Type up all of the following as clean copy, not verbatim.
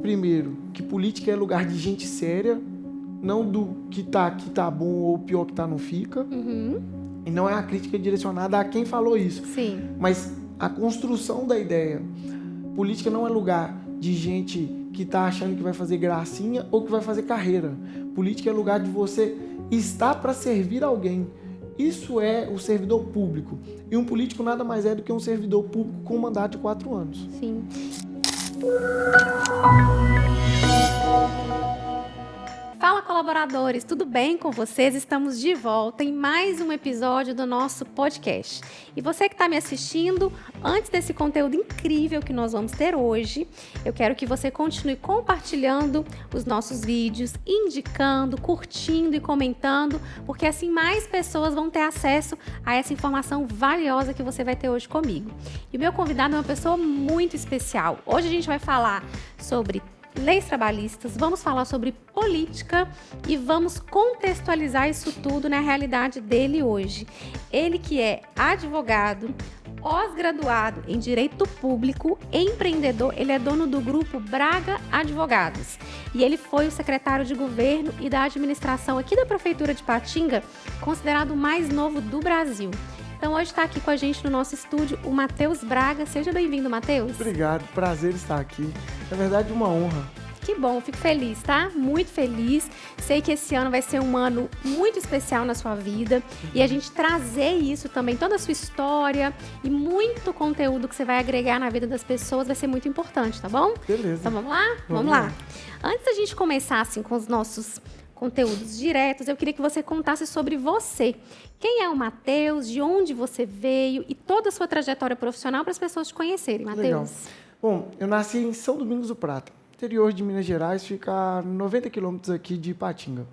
primeiro, que política é lugar de gente séria, não do que tá bom ou pior que tá não fica. E não é uma crítica direcionada a quem falou isso. Sim. Mas a construção da ideia. Política não é lugar de gente que tá achando que vai fazer gracinha ou que vai fazer carreira. Política é lugar de você estar para servir alguém. Isso é o servidor público. E um político nada mais é do que um servidor público com um mandato de 4 anos. Sim. Fala, colaboradores, tudo bem com vocês? Estamos de volta em mais um episódio do nosso podcast. E você que está me assistindo, antes desse conteúdo incrível que nós vamos ter hoje, eu quero que você continue compartilhando os nossos vídeos, indicando, curtindo e comentando, porque assim mais pessoas vão ter acesso a essa informação valiosa que você vai ter hoje comigo. E o meu convidado é uma pessoa muito especial. Hoje a gente vai falar sobre leis trabalhistas, vamos falar sobre política e vamos contextualizar isso tudo na realidade dele hoje. Ele que é advogado, pós-graduado em Direito Público, empreendedor, ele é dono do grupo Braga Advogados. E ele foi o secretário de governo e da administração aqui da Prefeitura de Ipatinga, considerado o mais novo do Brasil. Então hoje está aqui com a gente no nosso estúdio o Matheus Braga. Seja bem-vindo, Matheus. Obrigado, prazer estar aqui. Na verdade, uma honra. Que bom, fico feliz, tá? Muito feliz. Sei que esse ano vai ser um ano muito especial na sua vida. E a gente trazer isso também, toda a sua história e muito conteúdo que você vai agregar na vida das pessoas vai ser muito importante, tá bom? Beleza. Então vamos lá? Vamos lá. Antes da gente começar assim com os nossos conteúdos diretos, eu queria que você contasse sobre você. Quem é o Matheus, de onde você veio e toda a sua trajetória profissional para as pessoas te conhecerem, Matheus. Legal. Bom, eu nasci em São Domingos do Prata, interior de Minas Gerais, fica a 90 quilômetros aqui de Ipatinga.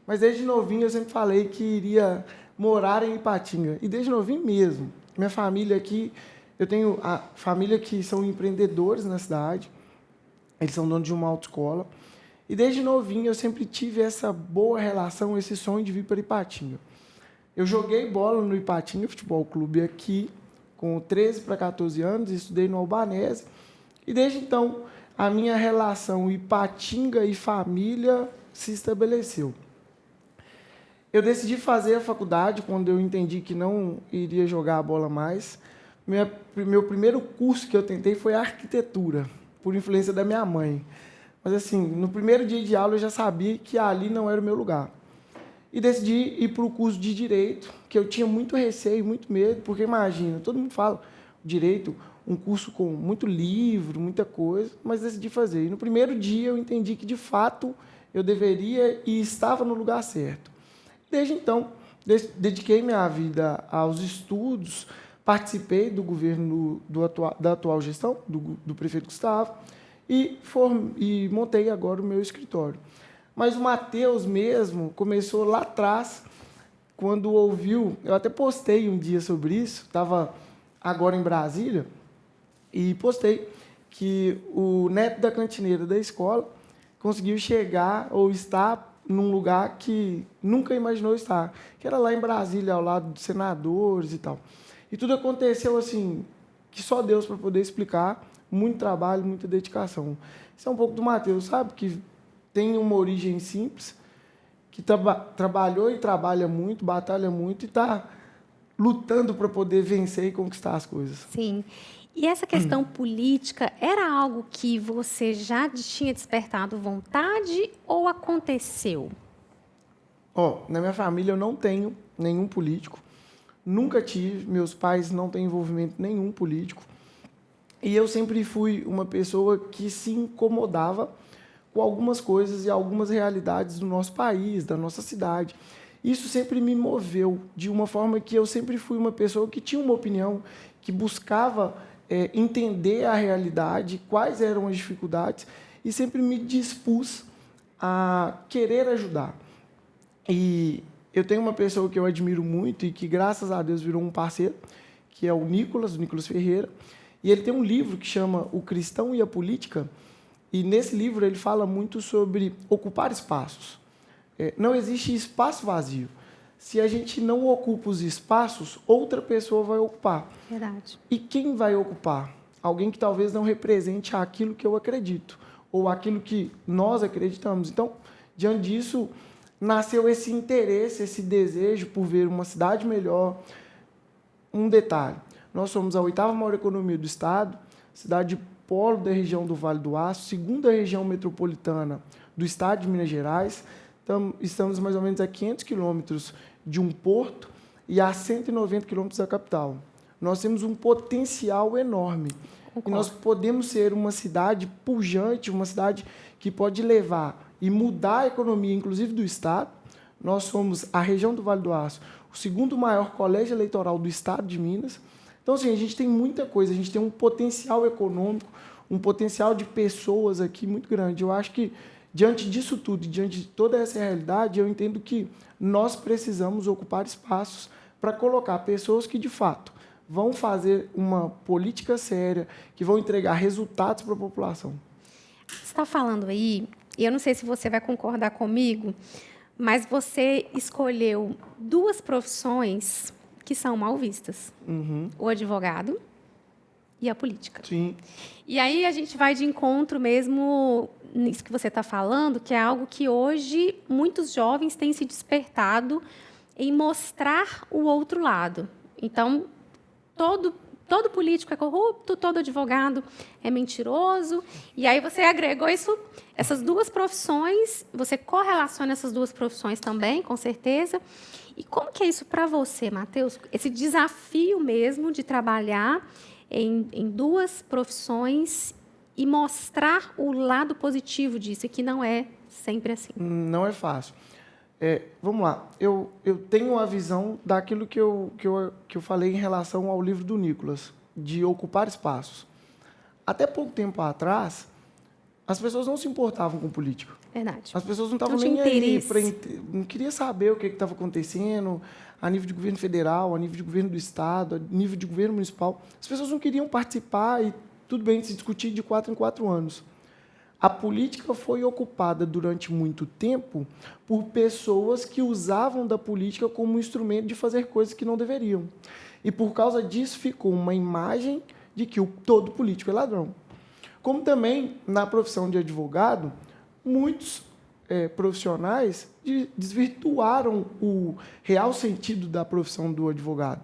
Mas desde novinho eu sempre falei que iria morar em Ipatinga, e desde novinho mesmo. Minha família aqui, eu tenho a família que são empreendedores na cidade, eles são donos de uma autoescola. E desde novinho eu sempre tive essa boa relação, esse sonho de vir para Ipatinga. Eu joguei bola no Ipatinga Futebol Clube aqui, com 13 para 14 anos, estudei no Albanese. E desde então, a minha relação Ipatinga e família se estabeleceu. Eu decidi fazer a faculdade quando eu entendi que não iria jogar a bola mais. Meu primeiro curso que eu tentei foi arquitetura, por influência da minha mãe. Mas, assim, no primeiro dia de aula eu já sabia que ali não era o meu lugar. E decidi ir para o curso de Direito, que eu tinha muito receio, muito medo, porque, imagina, todo mundo fala, Direito, um curso com muito livro, muita coisa, mas decidi fazer. E no primeiro dia eu entendi que, de fato, eu deveria e estava no lugar certo. Desde então, dediquei minha vida aos estudos, participei do governo da atual gestão, do prefeito Gustavo, e montei agora o meu escritório. Mas o Matheus mesmo começou lá atrás, quando ouviu, eu até postei um dia sobre isso, estava agora em Brasília, e postei que o neto da cantineira da escola conseguiu chegar ou estar num lugar que nunca imaginou estar, que era lá em Brasília, ao lado dos senadores e tal. E tudo aconteceu assim, que só Deus para poder explicar. Muito trabalho, muita dedicação. Isso é um pouco do Matheus, sabe? Que tem uma origem simples, que trabalhou e trabalha muito, batalha muito e está lutando para poder vencer e conquistar as coisas. Sim. E essa questão política era algo que você já tinha despertado vontade ou aconteceu? Na minha família eu não tenho nenhum político. Nunca tive. Meus pais não têm envolvimento nenhum político. E eu sempre fui uma pessoa que se incomodava com algumas coisas e algumas realidades do nosso país, da nossa cidade. Isso sempre me moveu de uma forma que eu sempre fui uma pessoa que tinha uma opinião, que buscava entender a realidade, quais eram as dificuldades, e sempre me dispus a querer ajudar. E eu tenho uma pessoa que eu admiro muito e que, graças a Deus, virou um parceiro, que é o Nicolas Ferreira. E ele tem um livro que chama O Cristão e a Política, e nesse livro ele fala muito sobre ocupar espaços. Não existe espaço vazio. Se a gente não ocupa os espaços, outra pessoa vai ocupar. Verdade. E quem vai ocupar? Alguém que talvez não represente aquilo que eu acredito, ou aquilo que nós acreditamos. Então, diante disso, nasceu esse interesse, esse desejo por ver uma cidade melhor. Um detalhe, nós somos a 8ª maior economia do estado, cidade polo da região do Vale do Aço, 2ª região metropolitana do estado de Minas Gerais. Estamos mais ou menos a 500 quilômetros de um porto e a 190 quilômetros da capital. Nós temos um potencial enorme. E nós podemos ser uma cidade pujante, uma cidade que pode levar e mudar a economia, inclusive do estado. Nós somos a região do Vale do Aço, o 2º maior colégio eleitoral do estado de Minas. Então, assim, a gente tem muita coisa, a gente tem um potencial econômico, um potencial de pessoas aqui muito grande. Eu acho que, diante disso tudo, diante de toda essa realidade, eu entendo que nós precisamos ocupar espaços para colocar pessoas que, de fato, vão fazer uma política séria, que vão entregar resultados para a população. Você está falando aí, e eu não sei se você vai concordar comigo, mas você escolheu 2 profissões que são mal vistas. O advogado e a política. Sim. E aí a gente vai de encontro mesmo nisso que você está falando, que é algo que hoje muitos jovens têm se despertado em mostrar o outro lado. Então, todo político é corrupto, todo advogado é mentiroso. E aí você agregou essas 2 profissões, você correlaciona essas 2 profissões também, com certeza. E como que é isso para você, Matheus? Esse desafio mesmo de trabalhar em 2 profissões e mostrar o lado positivo disso, e que não é sempre assim. Não é fácil. Vamos lá, eu tenho uma visão daquilo que eu falei em relação ao livro do Nicolas, de ocupar espaços. Até pouco tempo atrás, as pessoas não se importavam com política. Verdade. As pessoas não estavam Não nem tinha aí, interesse. não queria saber o que estava acontecendo a nível de governo federal, a nível de governo do estado, a nível de governo municipal. As pessoas não queriam participar e tudo bem se discutir de 4 em 4 anos. A política foi ocupada durante muito tempo por pessoas que usavam da política como instrumento de fazer coisas que não deveriam. E, por causa disso, ficou uma imagem de que todo político é ladrão. Como também, na profissão de advogado, muitos profissionais desvirtuaram o real sentido da profissão do advogado.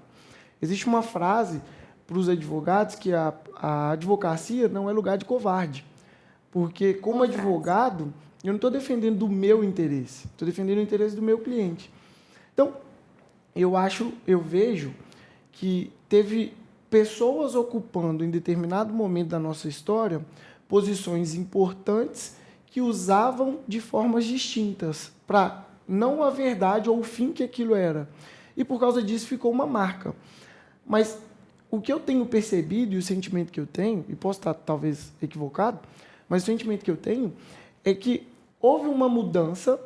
Existe uma frase para os advogados que a advocacia não é lugar de covarde. Porque, como advogado, eu não estou defendendo o meu interesse, estou defendendo o interesse do meu cliente. Então, eu vejo que teve pessoas ocupando, em determinado momento da nossa história, posições importantes que usavam de formas distintas para não a verdade ou o fim que aquilo era. E, por causa disso, ficou uma marca. Mas o que eu tenho percebido e o sentimento que eu tenho, e posso estar talvez equivocado, mas o sentimento que eu tenho é que houve uma mudança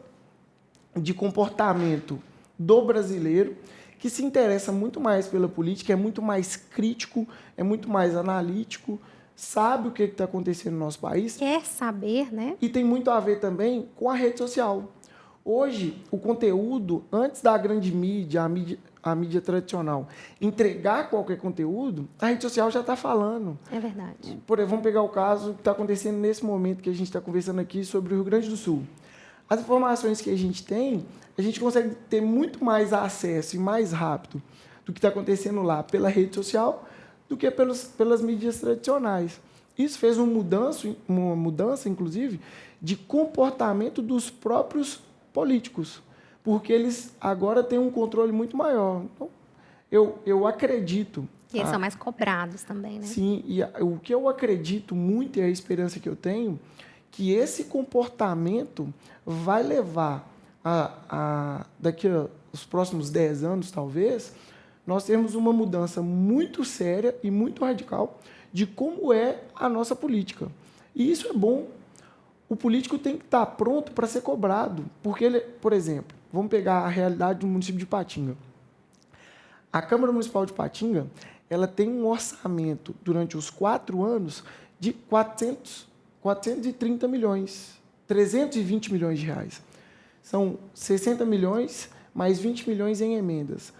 de comportamento do brasileiro que se interessa muito mais pela política, é muito mais crítico, é muito mais analítico, sabe o que está acontecendo no nosso país. Quer saber, né? E tem muito a ver também com a rede social. Hoje, o conteúdo, antes da grande mídia, a mídia tradicional, entregar qualquer conteúdo, a rede social já está falando. É verdade. Por exemplo, vamos pegar o caso que está acontecendo nesse momento que a gente está conversando aqui sobre o Rio Grande do Sul. As informações que a gente tem, a gente consegue ter muito mais acesso e mais rápido do que está acontecendo lá pela rede social do que pelas mídias tradicionais. Isso fez uma mudança, inclusive, de comportamento dos próprios políticos, porque eles agora têm um controle muito maior. Então, eu acredito... E eles são mais cobrados também, né? Sim, e o que eu acredito muito e a esperança que eu tenho, que esse comportamento vai levar daqui aos próximos 10 anos, talvez, nós temos uma mudança muito séria e muito radical de como é a nossa política. E isso é bom. O político tem que estar pronto para ser cobrado, porque ele, por exemplo, vamos pegar a realidade do município de Ipatinga. A Câmara Municipal de Ipatinga, ela tem um orçamento durante os 4 anos de 430 milhões, 320 milhões de reais. São 60 milhões mais 20 milhões em emendas.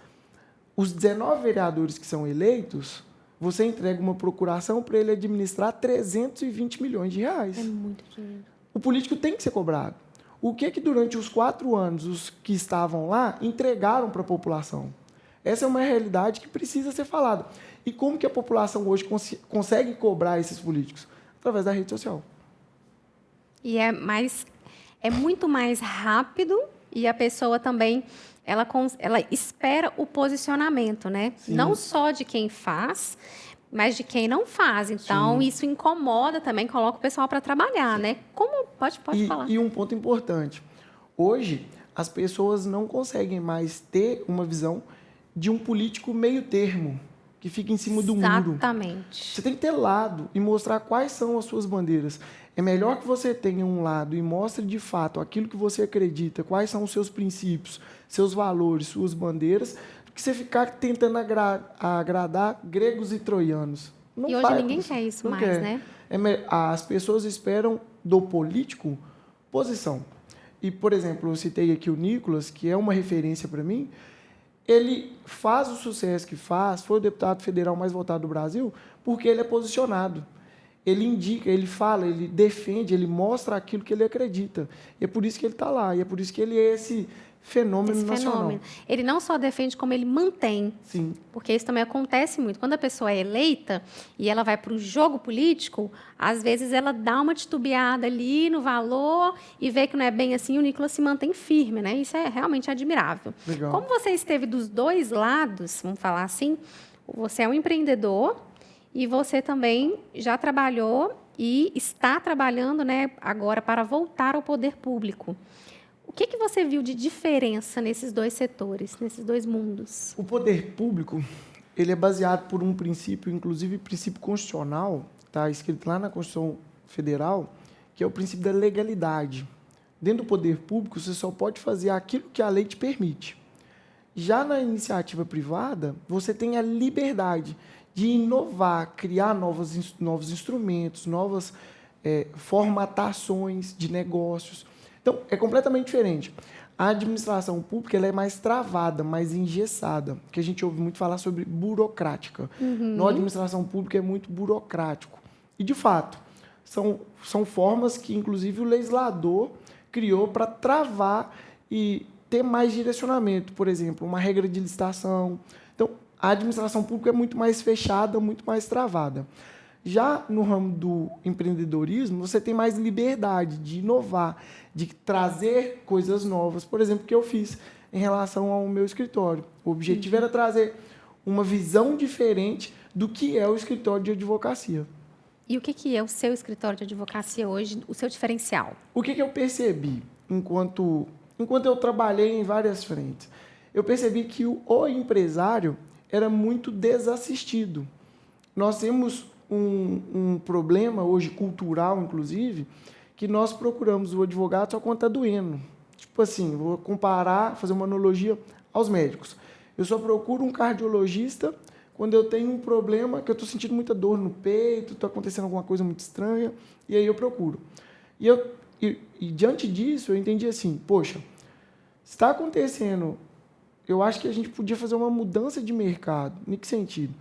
Os 19 vereadores que são eleitos você entrega uma procuração para ele administrar 320 milhões de reais. É muito dinheiro. O político tem que ser cobrado. O que durante os 4 anos os que estavam lá entregaram para a população? Essa é uma realidade que precisa ser falada. E como que a população hoje consegue cobrar esses políticos? Através da rede social. E é muito mais rápido e a pessoa também ela espera o posicionamento, né? Sim. Não só de quem faz, mas de quem não faz. Então, Sim. isso incomoda também, coloca o pessoal para trabalhar, né? Como pode falar. E um ponto importante. Hoje, as pessoas não conseguem mais ter uma visão de um político meio termo, que fica em cima do muro. Exatamente. Você tem que ter lado e mostrar quais são as suas bandeiras. É melhor que você tenha um lado e mostre de fato aquilo que você acredita, quais são os seus princípios, seus valores, suas bandeiras, do que você ficar tentando agradar gregos e troianos. Não E hoje faz ninguém isso. quer isso Não mais, quer. né? As pessoas esperam do político posição. E, por exemplo, eu citei aqui o Nicolas, que é uma referência para mim. Ele faz o sucesso que faz, foi o deputado federal mais votado do Brasil, porque ele é posicionado. Ele indica, ele fala, ele defende, ele mostra aquilo que ele acredita. E é por isso que ele está lá, e é por isso que ele é esse fenômeno nacional. Ele não só defende, como ele mantém. Sim. Porque isso também acontece muito. Quando a pessoa é eleita e ela vai para o jogo político, às vezes ela dá uma titubeada ali no valor e vê que não é bem assim, o Nicolas se mantém firme, né? Isso é realmente admirável. Legal. Como você esteve dos dois lados, vamos falar assim, você é um empreendedor e você também já trabalhou e está trabalhando, né, agora para voltar ao poder público. O que você viu de diferença nesses dois setores, nesses dois mundos? O poder público, ele é baseado por um princípio, inclusive princípio constitucional, está escrito lá na Constituição Federal, que é o princípio da legalidade. Dentro do poder público, você só pode fazer aquilo que a lei te permite. Já na iniciativa privada, você tem a liberdade de inovar, criar novos instrumentos, novas formatações de negócios. Então, é completamente diferente. A administração pública ela é mais travada, mais engessada, que a gente ouve muito falar sobre burocrática. Na administração pública é muito burocrático. E, de fato, são formas que, inclusive, o legislador criou para travar e ter mais direcionamento. Por exemplo, uma regra de licitação. Então, a administração pública é muito mais fechada, muito mais travada. Já no ramo do empreendedorismo, você tem mais liberdade de inovar, de trazer coisas novas. Por exemplo, que eu fiz em relação ao meu escritório. O objetivo era trazer uma visão diferente do que é o escritório de advocacia. E o que é o seu escritório de advocacia hoje, o seu diferencial? O que eu percebi enquanto eu trabalhei em várias frentes? Eu percebi que o empresário era muito desassistido. Nós temos um problema hoje cultural, inclusive, que nós procuramos o advogado só quando está doendo. Tipo assim, vou comparar, fazer uma analogia aos médicos. Eu só procuro um cardiologista quando eu tenho um problema, que eu estou sentindo muita dor no peito, está acontecendo alguma coisa muito estranha, e aí eu procuro. E diante disso, eu entendi assim, poxa, está acontecendo, eu acho que a gente podia fazer uma mudança de mercado. Em que sentido?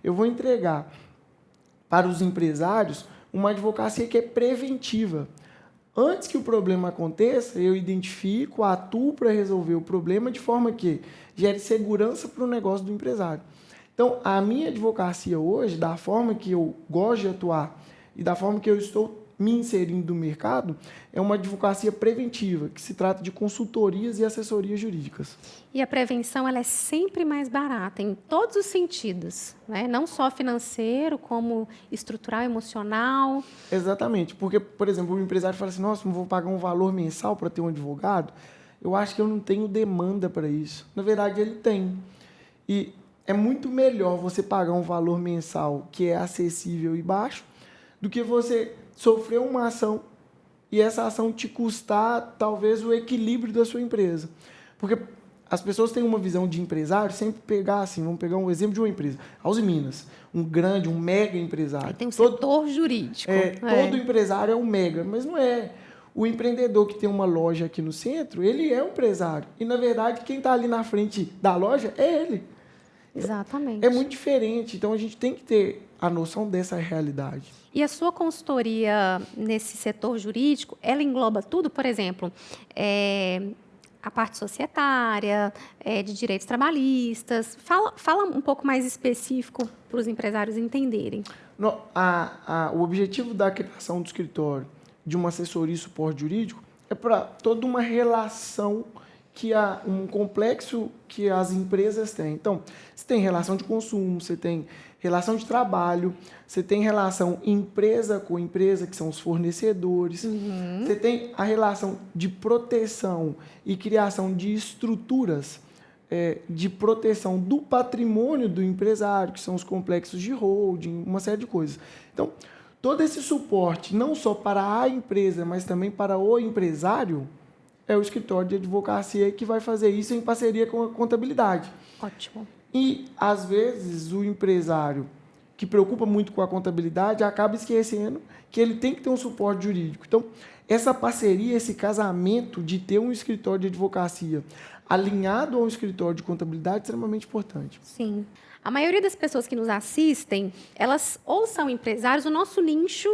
Eu vou entregar para os empresários uma advocacia que é preventiva. Antes que o problema aconteça, eu identifico, atuo para resolver o problema de forma que gere segurança para o negócio do empresário. Então, a minha advocacia hoje, da forma que eu gosto de atuar e da forma que eu estou me inserindo no mercado, é uma advocacia preventiva, que se trata de consultorias e assessorias jurídicas. E a prevenção ela é sempre mais barata, em todos os sentidos, né? Não só financeiro, como estrutural, emocional. Exatamente, porque, por exemplo, o empresário fala assim, nossa, não vou pagar um valor mensal para ter um advogado, eu acho que eu não tenho demanda para isso. Na verdade, ele tem. E é muito melhor você pagar um valor mensal que é acessível e baixo do que você sofrer uma ação e essa ação te custar, talvez, o equilíbrio da sua empresa. Porque as pessoas têm uma visão de empresário, sempre pegar assim, vamos pegar um exemplo de uma empresa. A Uzi Minas, um mega empresário. Aí tem um setor jurídico. Todo empresário é um mega, mas não é. O empreendedor que tem uma loja aqui no centro, ele é um empresário. E, na verdade, quem está ali na frente da loja é ele. Exatamente. É muito diferente, então a gente tem que ter a noção dessa realidade. E a sua consultoria nesse setor jurídico, ela engloba tudo? Por exemplo, a parte societária, de direitos trabalhistas. Fala um pouco mais específico para os empresários entenderem. O objetivo da criação do escritório de uma assessoria e suporte jurídico é para toda uma relação um complexo que as empresas têm. Então, você tem relação de consumo, você tem relação de trabalho, você tem relação empresa com empresa, que são os fornecedores, você tem a relação de proteção e criação de estruturas de proteção do patrimônio do empresário, que são os complexos de holding, uma série de coisas. Então, todo esse suporte, não só para a empresa, mas também para o empresário, é o escritório de advocacia que vai fazer isso em parceria com a contabilidade. Ótimo. E, às vezes, o empresário que preocupa muito com a contabilidade acaba esquecendo que ele tem que ter um suporte jurídico. Então, essa parceria, esse casamento de ter um escritório de advocacia alinhado ao escritório de contabilidade é extremamente importante. Sim. A maioria das pessoas que nos assistem, elas ou são empresários, o nosso nicho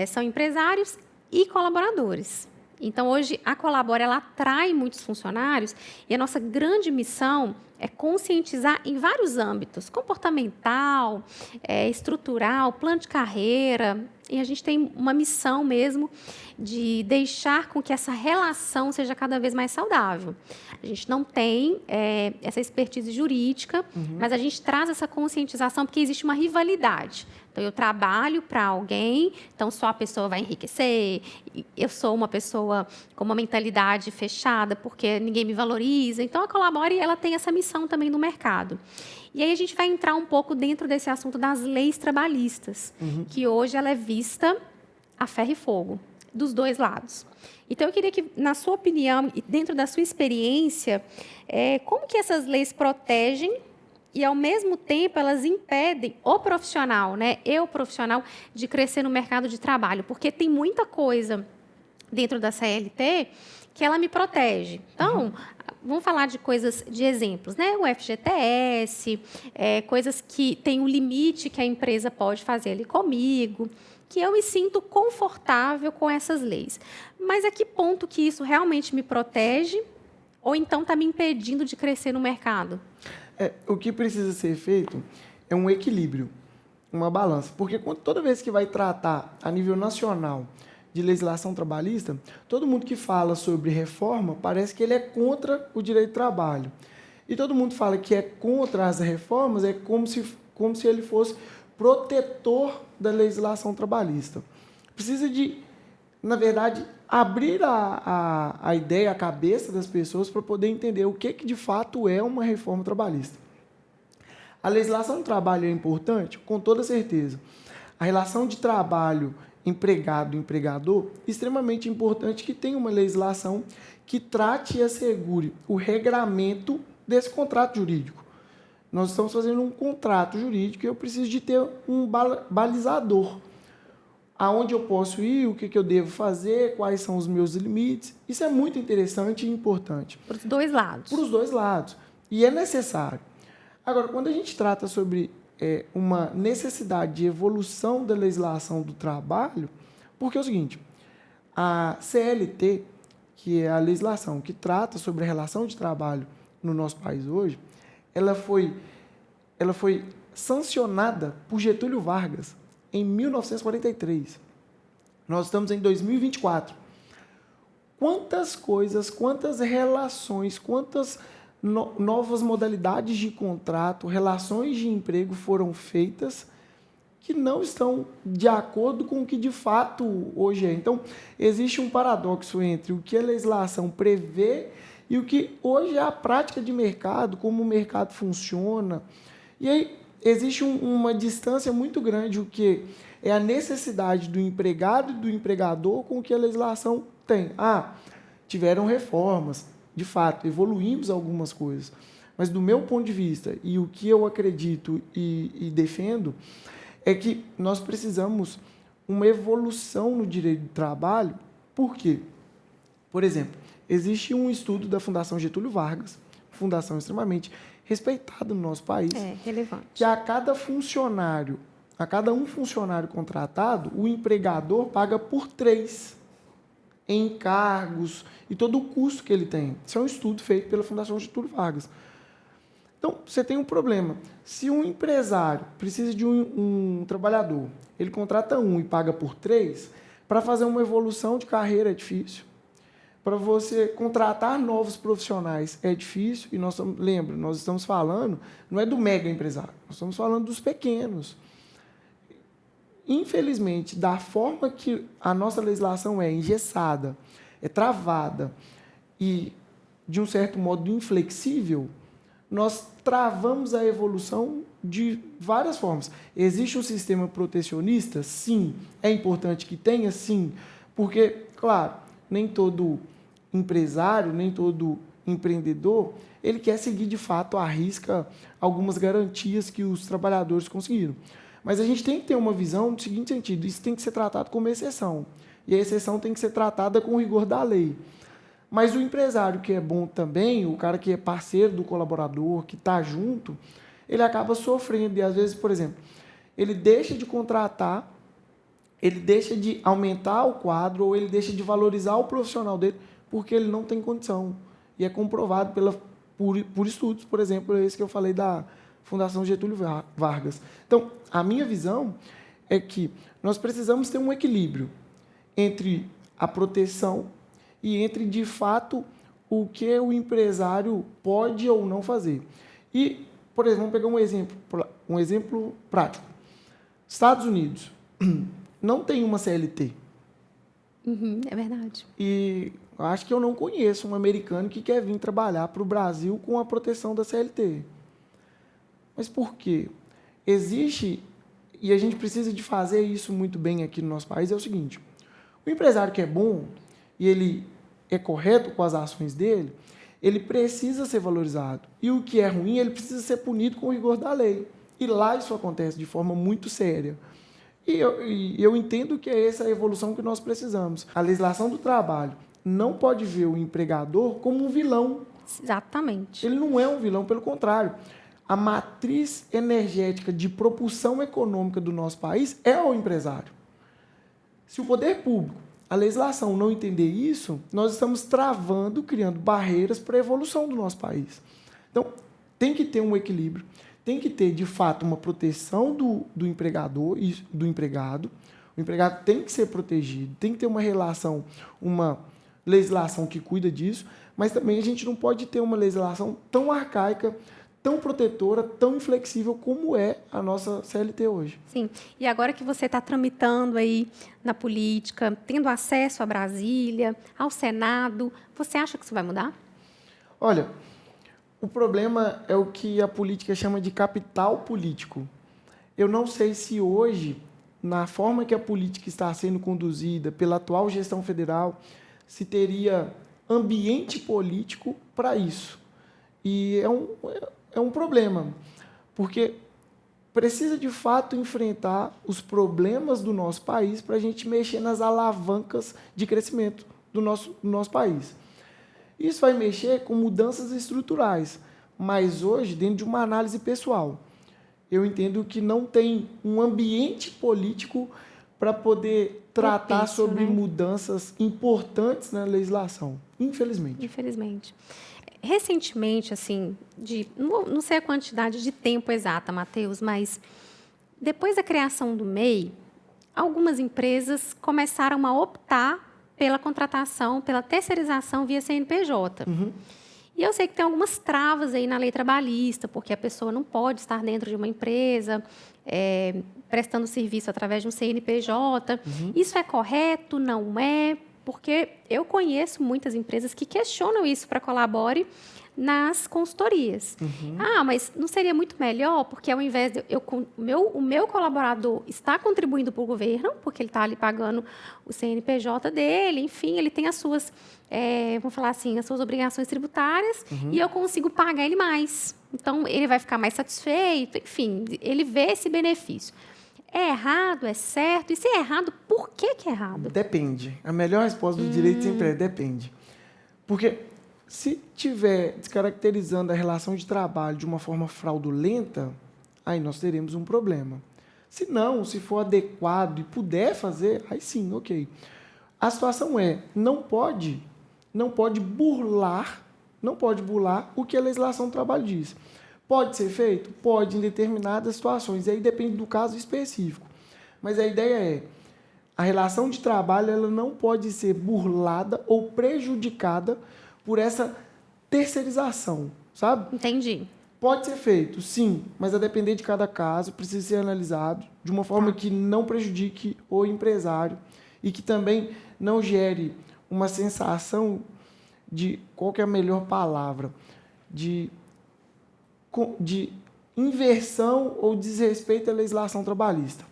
são empresários e colaboradores. Então, hoje, a Colabora, ela atrai muitos funcionários e a nossa grande missão é conscientizar em vários âmbitos, comportamental, estrutural, plano de carreira. E a gente tem uma missão mesmo de deixar com que essa relação seja cada vez mais saudável. A gente não tem essa expertise jurídica, mas a gente traz essa conscientização porque existe uma rivalidade. Então, eu trabalho para alguém, então só a pessoa vai enriquecer, eu sou uma pessoa com uma mentalidade fechada porque ninguém me valoriza. Então, a Colabore, ela tem essa missão também no mercado. E aí a gente vai entrar um pouco dentro desse assunto das leis trabalhistas, que hoje ela é vista a ferro e fogo, dos dois lados. Então, eu queria que, na sua opinião, e dentro da sua experiência, como que essas leis protegem e, ao mesmo tempo, elas impedem o profissional, eu profissional, de crescer no mercado de trabalho? Porque tem muita coisa dentro da CLT que ela me protege. Então, vamos falar de coisas, de exemplos, o FGTS, coisas que tem um limite que a empresa pode fazer ali comigo, que eu me sinto confortável com essas leis. Mas a que ponto que isso realmente me protege ou então está me impedindo de crescer no mercado? O que precisa ser feito é um equilíbrio, uma balança. Porque toda vez que vai tratar a nível nacional de legislação trabalhista, todo mundo que fala sobre reforma parece que ele é contra o direito do trabalho. E todo mundo fala que é contra as reformas, é como se ele fosse protetor da legislação trabalhista. Precisa de, na verdade, abrir a ideia, a cabeça das pessoas para poder entender o que de fato é uma reforma trabalhista. A legislação do trabalho é importante? Com toda certeza. A relação de trabalho empregado-empregador, extremamente importante que tenha uma legislação que trate e assegure o regramento desse contrato jurídico. Nós estamos fazendo um contrato jurídico e eu preciso de ter um balizador. Aonde eu posso ir, o que eu devo fazer, quais são os meus limites. Isso é muito interessante e importante. Para os dois lados. Para os dois lados. E é necessário. Agora, quando a gente trata sobre uma necessidade de evolução da legislação do trabalho, porque é o seguinte, a CLT, que é a legislação que trata sobre a relação de trabalho no nosso país hoje, ela foi sancionada por Getúlio Vargas em 1943. Nós estamos em 2024. Quantas coisas, quantas relações, quantas novas modalidades de contrato, relações de emprego foram feitas que não estão de acordo com o que de fato hoje é. Então, existe um paradoxo entre o que a legislação prevê e o que hoje é a prática de mercado, como o mercado funciona. E aí existe uma distância muito grande, o que é a necessidade do empregado e do empregador com o que a legislação tem. Tiveram reformas, de fato, evoluímos algumas coisas. Mas, do meu ponto de vista, e o que eu acredito e defendo, é que nós precisamos uma evolução no direito do trabalho. Por quê? Por exemplo, existe um estudo da Fundação Getúlio Vargas, fundação extremamente respeitado no nosso país. É relevante. Que a cada um funcionário contratado, o empregador paga por 3 em encargos e todo o custo que ele tem. Isso é um estudo feito pela Fundação Getúlio Vargas. Então, você tem um problema. Se um empresário precisa de um trabalhador, ele contrata um e paga por 3, para fazer uma evolução de carreira é difícil. Para você contratar novos profissionais é difícil. E nós estamos falando, não é do mega empresário, nós estamos falando dos pequenos. Infelizmente, da forma que a nossa legislação é engessada, é travada e, de um certo modo, inflexível, nós travamos a evolução de várias formas. Existe um sistema protecionista? Sim. É importante que tenha? Sim. Porque, claro, nem todo empresário, nem todo empreendedor, ele quer seguir, de fato, à risca algumas garantias que os trabalhadores conseguiram. Mas a gente tem que ter uma visão no seguinte sentido: isso tem que ser tratado como exceção. E a exceção tem que ser tratada com o rigor da lei. Mas o empresário que é bom também, o cara que é parceiro do colaborador, que está junto, ele acaba sofrendo. E, às vezes, por exemplo, ele deixa de contratar, ele deixa de aumentar o quadro, ou ele deixa de valorizar o profissional dele, porque ele não tem condição. E é comprovado por estudos, por exemplo, esse que eu falei da Fundação Getúlio Vargas. Então, a minha visão é que nós precisamos ter um equilíbrio entre a proteção e entre, de fato, o que o empresário pode ou não fazer. E, por exemplo, vamos pegar um exemplo prático. Estados Unidos não tem uma CLT. É verdade. E acho que eu não conheço um americano que quer vir trabalhar para o Brasil com a proteção da CLT. Mas por quê? Existe, e a gente precisa de fazer isso muito bem aqui no nosso país, é o seguinte: o empresário que é bom e ele é correto com as ações dele, ele precisa ser valorizado. E o que é ruim, ele precisa ser punido com o rigor da lei. E lá isso acontece de forma muito séria. E eu entendo que é essa a evolução que nós precisamos. A legislação do trabalho não pode ver o empregador como um vilão. Exatamente. Ele não é um vilão, pelo contrário. A matriz energética de propulsão econômica do nosso país é o empresário. Se o poder público, a legislação, não entender isso, nós estamos travando, criando barreiras para a evolução do nosso país. Então, tem que ter um equilíbrio, tem que ter, de fato, uma proteção do empregador e do empregado. O empregado tem que ser protegido, tem que ter uma relação, uma legislação que cuida disso, mas também a gente não pode ter uma legislação tão arcaica, tão protetora, tão inflexível como é a nossa CLT hoje. Sim. E agora que você está tramitando aí na política, tendo acesso a Brasília, ao Senado, você acha que isso vai mudar? Olha, o problema é o que a política chama de capital político. Eu não sei se hoje, na forma que a política está sendo conduzida pela atual gestão federal, se teria ambiente político para isso. E é um problema, porque precisa, de fato, enfrentar os problemas do nosso país para a gente mexer nas alavancas de crescimento do nosso país. Isso vai mexer com mudanças estruturais, mas hoje, dentro de uma análise pessoal, eu entendo que não tem um ambiente político para poder tratar sobre mudanças importantes na legislação, infelizmente. Infelizmente. Recentemente, assim, não sei a quantidade de tempo exata, Matheus, mas depois da criação do MEI, algumas empresas começaram a optar pela contratação, pela terceirização via CNPJ. E eu sei que tem algumas travas aí na lei trabalhista, porque a pessoa não pode estar dentro de uma empresa prestando serviço através de um CNPJ. Isso é correto? Não é? Porque eu conheço muitas empresas que questionam isso para Colabore nas consultorias. Mas não seria muito melhor, porque ao invés de o meu colaborador está contribuindo para o governo, porque ele está ali pagando o CNPJ dele, enfim, ele tem as suas, vamos falar assim, as suas obrigações tributárias, e eu consigo pagar ele mais. Então, ele vai ficar mais satisfeito, enfim, ele vê esse benefício. É errado? É certo? E se é errado, por que é errado? Depende. A melhor resposta do direito sempre é depende. Porque Se tiver descaracterizando a relação de trabalho de uma forma fraudulenta, aí nós teremos um problema. Se não, se for adequado e puder fazer, aí sim, ok. A situação não pode burlar o que a legislação do trabalho diz. Pode ser feito? Pode, em determinadas situações. E aí depende do caso específico. Mas a ideia a relação de trabalho ela não pode ser burlada ou prejudicada por essa terceirização, sabe? Entendi. Pode ser feito, sim, mas a depender de cada caso, precisa ser analisado de uma forma que não prejudique o empresário e que também não gere uma sensação de, qual que é a melhor palavra, de inversão ou desrespeito à legislação trabalhista.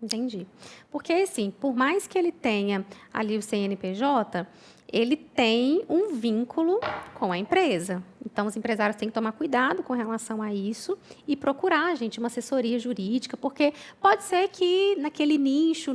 Entendi. Porque, assim, por mais que ele tenha ali o CNPJ, ele tem um vínculo com a empresa. Então, os empresários têm que tomar cuidado com relação a isso e procurar, gente, uma assessoria jurídica, porque pode ser que naquele nicho,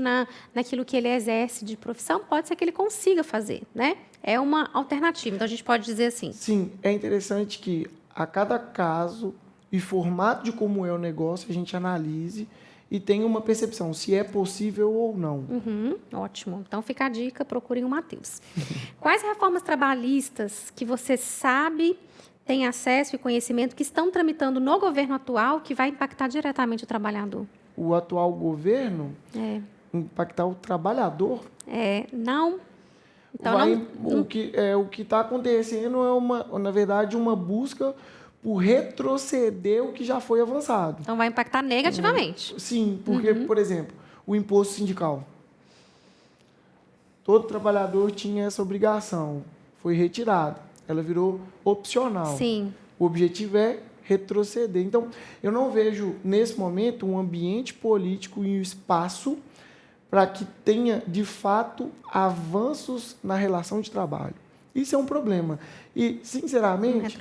naquilo que ele exerce de profissão, pode ser que ele consiga fazer, né? É uma alternativa. Então, a gente pode dizer assim. Sim, é interessante que a cada caso e formato de como é o negócio, a gente analise e tenha uma percepção se é possível ou não. Ótimo. Então, fica a dica, procurem o Matheus. Quais reformas trabalhistas que você sabe, tem acesso e conhecimento, que estão tramitando no governo atual, que vai impactar diretamente o trabalhador? O atual governo impactar o trabalhador? Não. Então, O que está acontecendo na verdade, uma busca por retroceder o que já foi avançado. Então, vai impactar negativamente. Sim, porque, por exemplo, o imposto sindical. Todo trabalhador tinha essa obrigação. Foi retirado. Ela virou opcional. Sim. O objetivo é retroceder. Então, eu não vejo, nesse momento, um ambiente político e um espaço para que tenha, de fato, avanços na relação de trabalho. Isso é um problema. E, sinceramente,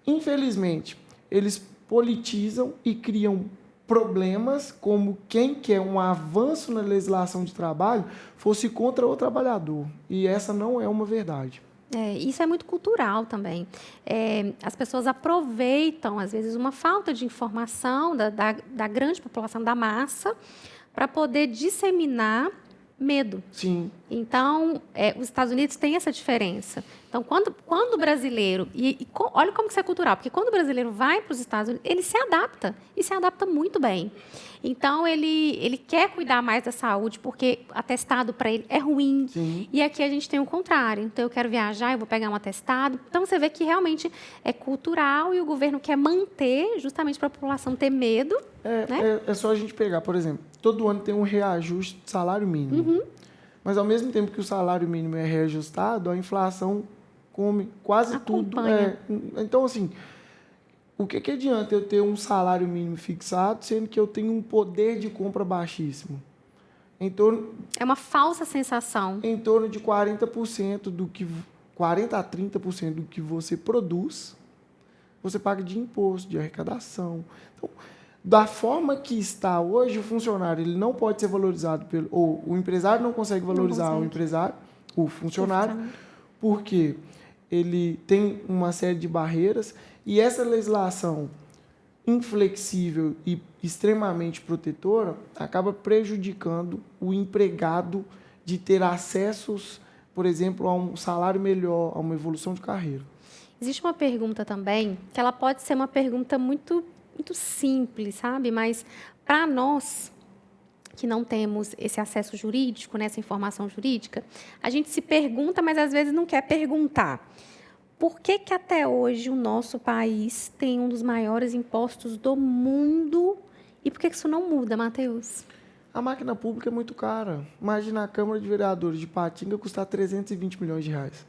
infelizmente, eles politizam e criam problemas como quem quer um avanço na legislação de trabalho fosse contra o trabalhador. E essa não é uma verdade. Isso é muito cultural também. As pessoas aproveitam, às vezes, uma falta de informação da grande população, da massa, para poder disseminar medo. Sim. Então, os Estados Unidos têm essa diferença. Então, quando o brasileiro... olha como isso é cultural, porque quando o brasileiro vai para os Estados Unidos, ele se adapta, e se adapta muito bem. Então, ele quer cuidar mais da saúde, porque atestado para ele é ruim. Sim. E aqui a gente tem o contrário. Então, eu quero viajar, eu vou pegar um atestado. Então, você vê que realmente é cultural e o governo quer manter, justamente para a população ter medo. Né? É só a gente pegar, por exemplo, todo ano tem um reajuste de salário mínimo. Mas, ao mesmo tempo que o salário mínimo é reajustado, a inflação come quase acompanha. tudo. Então, assim, o que adianta eu ter um salário mínimo fixado, sendo que eu tenho um poder de compra baixíssimo? É uma falsa sensação. Em torno de 40% 40% a 30% do que você produz, você paga de imposto, de arrecadação. Então, da forma que está hoje, o funcionário ele não pode ser valorizado ou o empresário não consegue valorizar o funcionário, porque ele tem uma série de barreiras e essa legislação inflexível e extremamente protetora acaba prejudicando o empregado de ter acessos, por exemplo, a um salário melhor, a uma evolução de carreira. Existe uma pergunta também, que ela pode ser uma pergunta muito simples, sabe? Mas para nós que não temos esse acesso jurídico, né, essa informação jurídica, a gente se pergunta, mas às vezes não quer perguntar. Por que até hoje o nosso país tem um dos maiores impostos do mundo? E por que isso não muda, Matheus? A máquina pública é muito cara. Imagina a Câmara de Vereadores de Patinga custar 320 milhões de reais.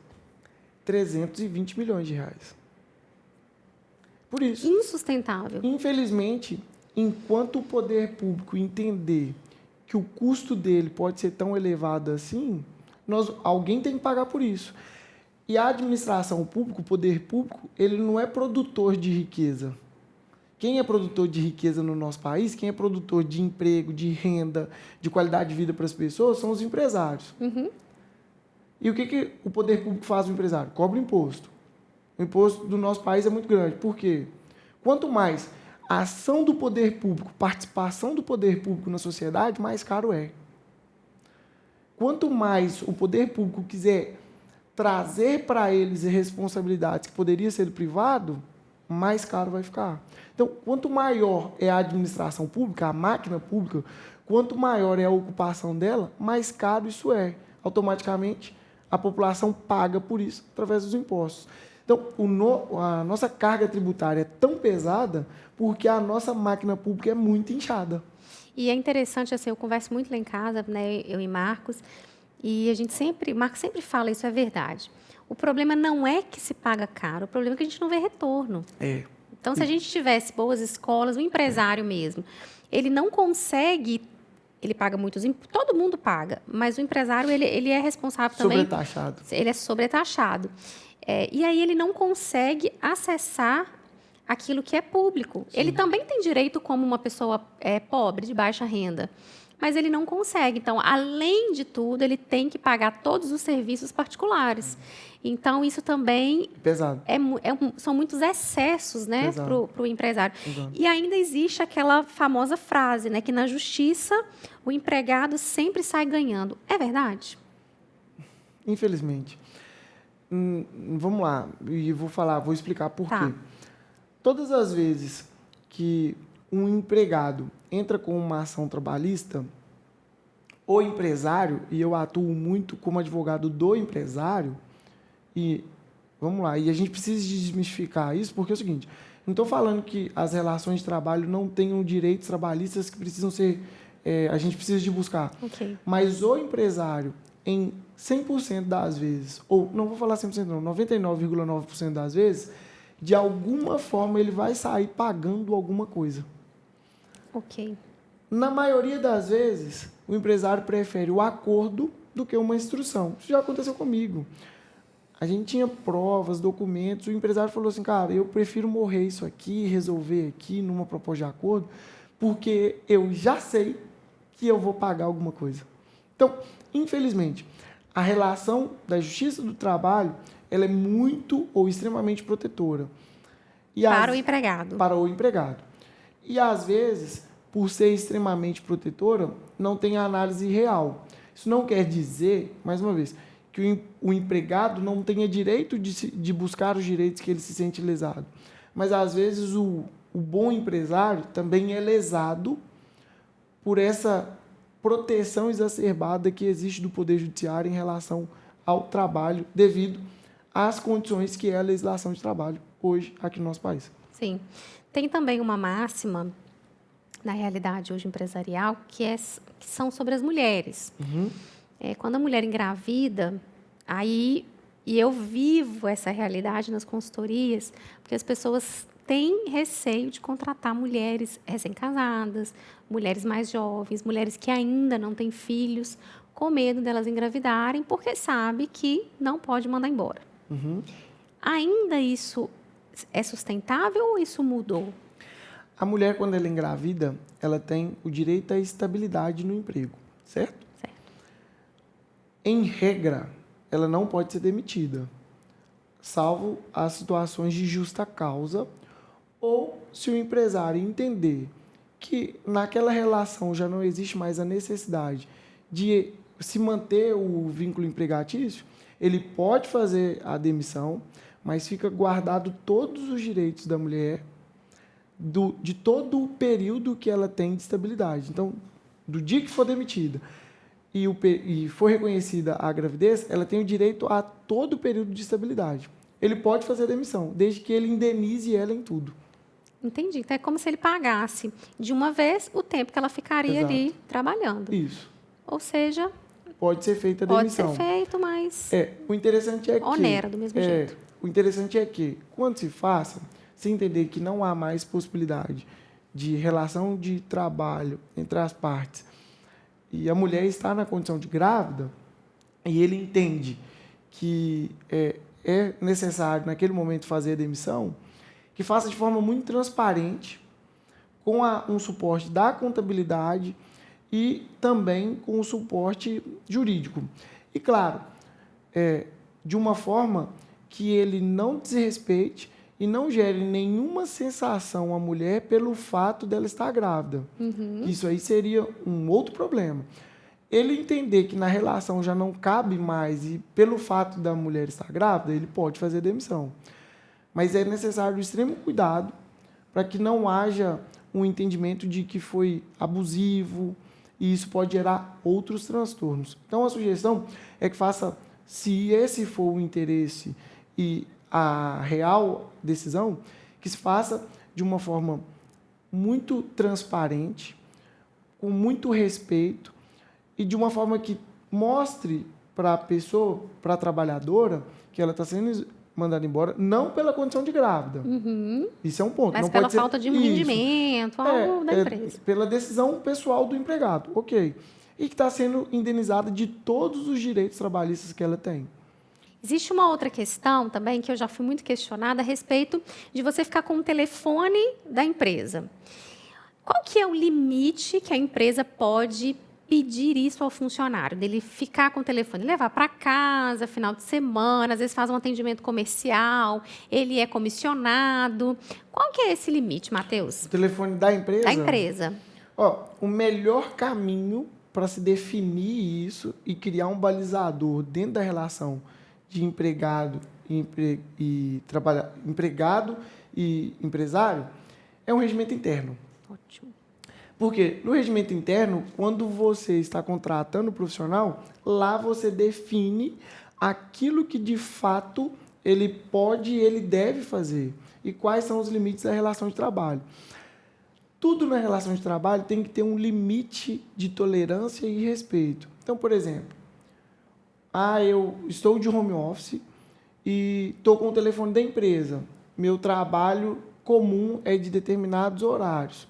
320 milhões de reais. Por isso. Insustentável. Infelizmente, enquanto o poder público entender que o custo dele pode ser tão elevado assim, alguém tem que pagar por isso. E a administração pública, o poder público, ele não é produtor de riqueza. Quem é produtor de riqueza no nosso país, quem é produtor de emprego, de renda, de qualidade de vida para as pessoas, são os empresários. E o que o poder público faz ao empresário? Cobra imposto. O imposto do nosso país é muito grande. Por quê? Quanto mais a ação do poder público, participação do poder público na sociedade, mais caro é. Quanto mais o poder público quiser trazer para eles responsabilidades que poderia ser do privado, mais caro vai ficar. Então, quanto maior é a administração pública, a máquina pública, quanto maior é a ocupação dela, mais caro isso é. Automaticamente, a população paga por isso através dos impostos. Então, a nossa carga tributária é tão pesada porque a nossa máquina pública é muito inchada. E é interessante, assim, eu converso muito lá em casa, né, eu e Marcos, e Marcos sempre fala, isso é verdade. O problema não é que se paga caro, o problema é que a gente não vê retorno. Então, se a gente tivesse boas escolas, o empresário mesmo, ele não consegue, ele paga muitos impostos, todo mundo paga, mas o empresário, ele é responsável também... Sobretaxado. Ele é sobretaxado. E aí ele não consegue acessar aquilo que é público. Sim. Ele também tem direito como uma pessoa pobre, de baixa renda, mas ele não consegue. Então, além de tudo, ele tem que pagar todos os serviços particulares. Então, isso também... Pesado. São muitos excessos, né, para o empresário. Exato. E ainda existe aquela famosa frase, né, que na justiça o empregado sempre sai ganhando. É verdade? Infelizmente. Vamos lá, e vou explicar por quê. Todas as vezes que um empregado entra com uma ação trabalhista, o empresário, e eu atuo muito como advogado do empresário, e vamos lá, e a gente precisa desmistificar isso, porque é o seguinte, não estou falando que as relações de trabalho não tenham direitos trabalhistas que precisam ser, a gente precisa de buscar. Okay. Mas o empresário, em 100% das vezes, ou não vou falar 100% não, 99,9% das vezes, de alguma forma ele vai sair pagando alguma coisa. Ok. Na maioria das vezes, o empresário prefere o acordo do que uma instrução. Isso já aconteceu comigo. A gente tinha provas, documentos, o empresário falou assim, cara, eu prefiro morrer isso aqui, resolver aqui numa proposta de acordo, porque eu já sei que eu vou pagar alguma coisa. Então, infelizmente, a relação da Justiça do Trabalho, ela é muito ou extremamente protetora. Para o empregado. Para o empregado. E, às vezes, por ser extremamente protetora, não tem análise real. Isso não quer dizer, mais uma vez, que o empregado não tenha direito de buscar os direitos que ele se sente lesado. Mas, às vezes, o bom empresário também é lesado por essa proteção exacerbada que existe do Poder Judiciário em relação ao trabalho, devido às condições que é a legislação de trabalho hoje aqui no nosso país. Sim. Tem também uma máxima, na realidade hoje empresarial, que são sobre as mulheres. Uhum. Quando a mulher engravida, e eu vivo essa realidade nas consultorias, porque as pessoas têm receio de contratar mulheres recém-casadas, mulheres mais jovens, mulheres que ainda não têm filhos, com medo delas engravidarem, porque sabe que não pode mandar embora. Uhum. Ainda isso é sustentável ou isso mudou? A mulher, quando ela engravida, ela tem o direito à estabilidade no emprego, certo? Certo. Em regra, ela não pode ser demitida, salvo as situações de justa causa, ou se o empresário entender que naquela relação já não existe mais a necessidade de se manter o vínculo empregatício, ele pode fazer a demissão, mas fica guardado todos os direitos da mulher de todo o período que ela tem de estabilidade. Então, do dia que for demitida e for reconhecida a gravidez, ela tem o direito a todo o período de estabilidade. Ele pode fazer a demissão, desde que ele indenize ela em tudo. Entendi. Então, é como se ele pagasse de uma vez o tempo que ela ficaria Exato. ali trabalhando. Isso. Ou seja, pode ser feita a demissão. Pode ser feito, mas o interessante é que... onera do mesmo jeito. O interessante é que, quando se faça, se entender que não há mais possibilidade de relação de trabalho entre as partes e a mulher está na condição de grávida e ele entende que é necessário, naquele momento, fazer a demissão, que faça de forma muito transparente, com um suporte da contabilidade e também com o suporte jurídico. E, claro, de uma forma que ele não desrespeite e não gere nenhuma sensação à mulher pelo fato dela estar grávida. Isso aí seria um outro problema. Ele entender que na relação já não cabe mais e pelo fato da mulher estar grávida, ele pode fazer demissão. Mas é necessário o extremo cuidado para que não haja um entendimento de que foi abusivo e isso pode gerar outros transtornos. Então, a sugestão é que faça, se esse for o interesse e a real decisão, que se faça de uma forma muito transparente, com muito respeito e de uma forma que mostre para a pessoa, para a trabalhadora, que ela está sendo mandada embora, não pela condição de grávida. Isso é um ponto. Mas não pela pode ser falta de um rendimento, algo da empresa. Pela decisão pessoal do empregado, ok. E que está sendo indenizada de todos os direitos trabalhistas que ela tem. Existe uma outra questão também que eu já fui muito questionada a respeito de você ficar com o telefone da empresa. Qual que é o limite que a empresa pode pedir isso ao funcionário? Dele ficar com o telefone, levar para casa, final de semana, às vezes faz um atendimento comercial, ele é comissionado. Qual que é esse limite, Matheus? O telefone da empresa? Da empresa. O melhor caminho para se definir isso e criar um balizador dentro da relação de empregado empregado e empresário é um regimento interno. Ótimo. Porque no regimento interno, quando você está contratando o profissional, lá você define aquilo que de fato ele pode e ele deve fazer e quais são os limites da relação de trabalho. Tudo na relação de trabalho tem que ter um limite de tolerância e respeito. Então, por exemplo, eu estou de home office e estou com o telefone da empresa. Meu trabalho comum é de determinados horários.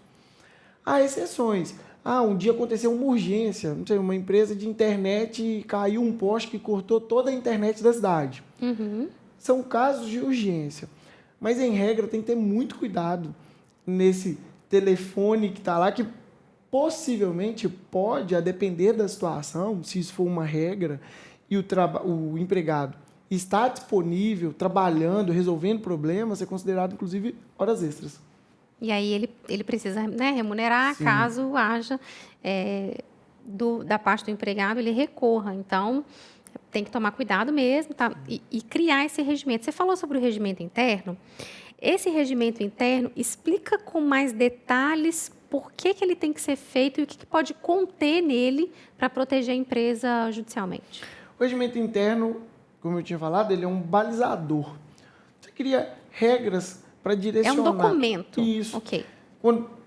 Há exceções. Um dia aconteceu uma urgência, não sei, uma empresa de internet e caiu um poste que cortou toda a internet da cidade. São casos de urgência. Mas, em regra, tem que ter muito cuidado nesse telefone que está lá, que possivelmente pode, a depender da situação, se isso for uma regra, e o empregado está disponível, trabalhando, resolvendo problemas, ser considerado, inclusive, horas extras. E aí ele precisa, né, remunerar. Sim. Caso haja da parte do empregado, ele recorra. Então, tem que tomar cuidado mesmo, tá? E criar esse regimento. Você falou sobre o regimento interno. Esse regimento interno explica com mais detalhes por que ele tem que ser feito e o que pode conter nele para proteger a empresa judicialmente. O regimento interno, como eu tinha falado, ele é um balizador. Você cria regras para direcionar. É um documento. Isso. Ok.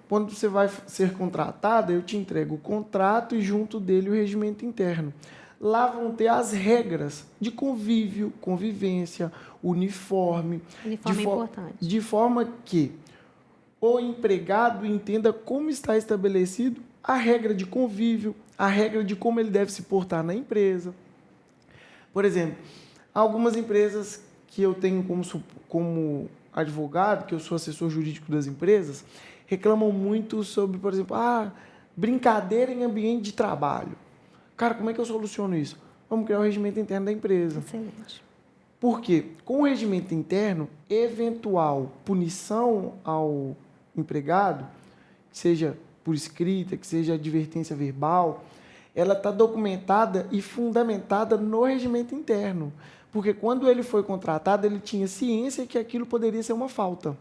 Quando você vai ser contratada, eu te entrego o contrato e junto dele o regimento interno. Lá vão ter as regras de convívio, convivência, uniforme. Uniforme é importante. De forma que o empregado entenda como está estabelecido a regra de convívio, a regra de como ele deve se portar na empresa. Por exemplo, algumas empresas que eu tenho como advogado, que eu sou assessor jurídico das empresas, reclamam muito sobre, por exemplo, brincadeira em ambiente de trabalho. Cara, como é que eu soluciono isso? Vamos criar o regimento interno da empresa. Excelente. Por quê? Com o regimento interno, eventual punição ao empregado, que seja por escrita, que seja advertência verbal, ela está documentada e fundamentada no regimento interno. Porque quando ele foi contratado, ele tinha ciência que aquilo poderia ser uma falta.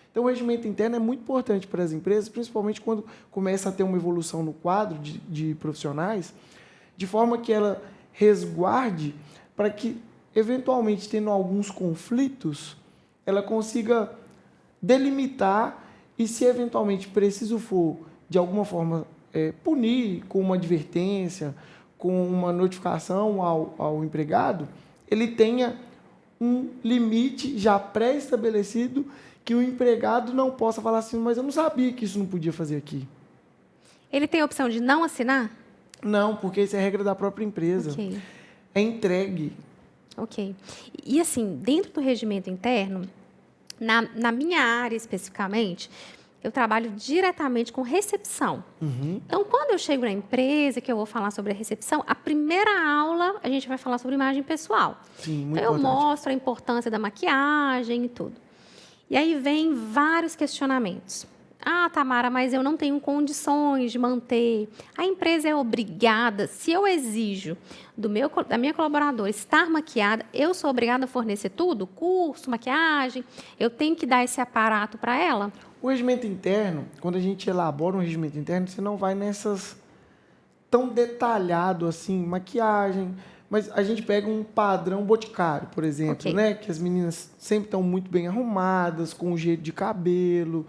Então, o regimento interno é muito importante para as empresas, principalmente quando começa a ter uma evolução no quadro de profissionais, de forma que ela resguarde para que, eventualmente, tendo alguns conflitos, ela consiga delimitar e, se eventualmente preciso for, de alguma forma, punir com uma advertência, com uma notificação ao empregado, ele tenha um limite já pré-estabelecido que o empregado não possa falar assim, mas eu não sabia que isso não podia fazer aqui. Ele tem a opção de não assinar? Não, porque isso é regra da própria empresa. Okay. É entregue. Ok. E assim, dentro do regimento interno, na minha área especificamente, eu trabalho diretamente com recepção. Então, quando eu chego na empresa, que eu vou falar sobre a recepção, a primeira aula a gente vai falar sobre imagem pessoal. Sim, muito Então, eu importante. mostro a importância da maquiagem e tudo. E aí vem vários questionamentos. Ah, Tamara, mas eu não tenho condições de manter. A empresa é obrigada, se eu exijo da minha colaboradora estar maquiada, eu sou obrigada a fornecer tudo? Curso, maquiagem? Eu tenho que dar esse aparato para ela? O regimento interno, quando a gente elabora um regimento interno, você não vai nessas tão detalhado assim, maquiagem, mas a gente pega um padrão boticário, por exemplo, Ok. né? Que as meninas sempre estão muito bem arrumadas, com o jeito de cabelo,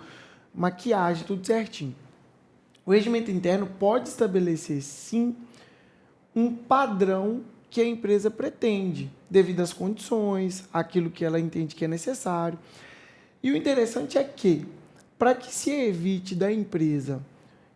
maquiagem, tudo certinho. O regimento interno pode estabelecer, sim, um padrão que a empresa pretende, devido às condições, aquilo que ela entende que é necessário. E o interessante é que, para que se evite da empresa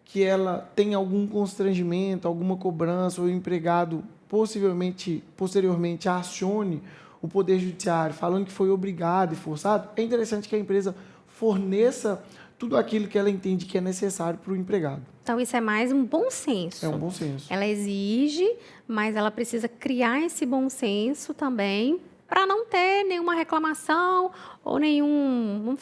que ela tenha algum constrangimento, alguma cobrança, ou o empregado posteriormente acione o Poder Judiciário falando que foi obrigado e forçado, é interessante que a empresa forneça tudo aquilo que ela entende que é necessário para o empregado. Então, isso é mais um bom senso. É um bom senso. Ela exige, mas ela precisa criar esse bom senso também para não ter nenhuma reclamação ou nenhum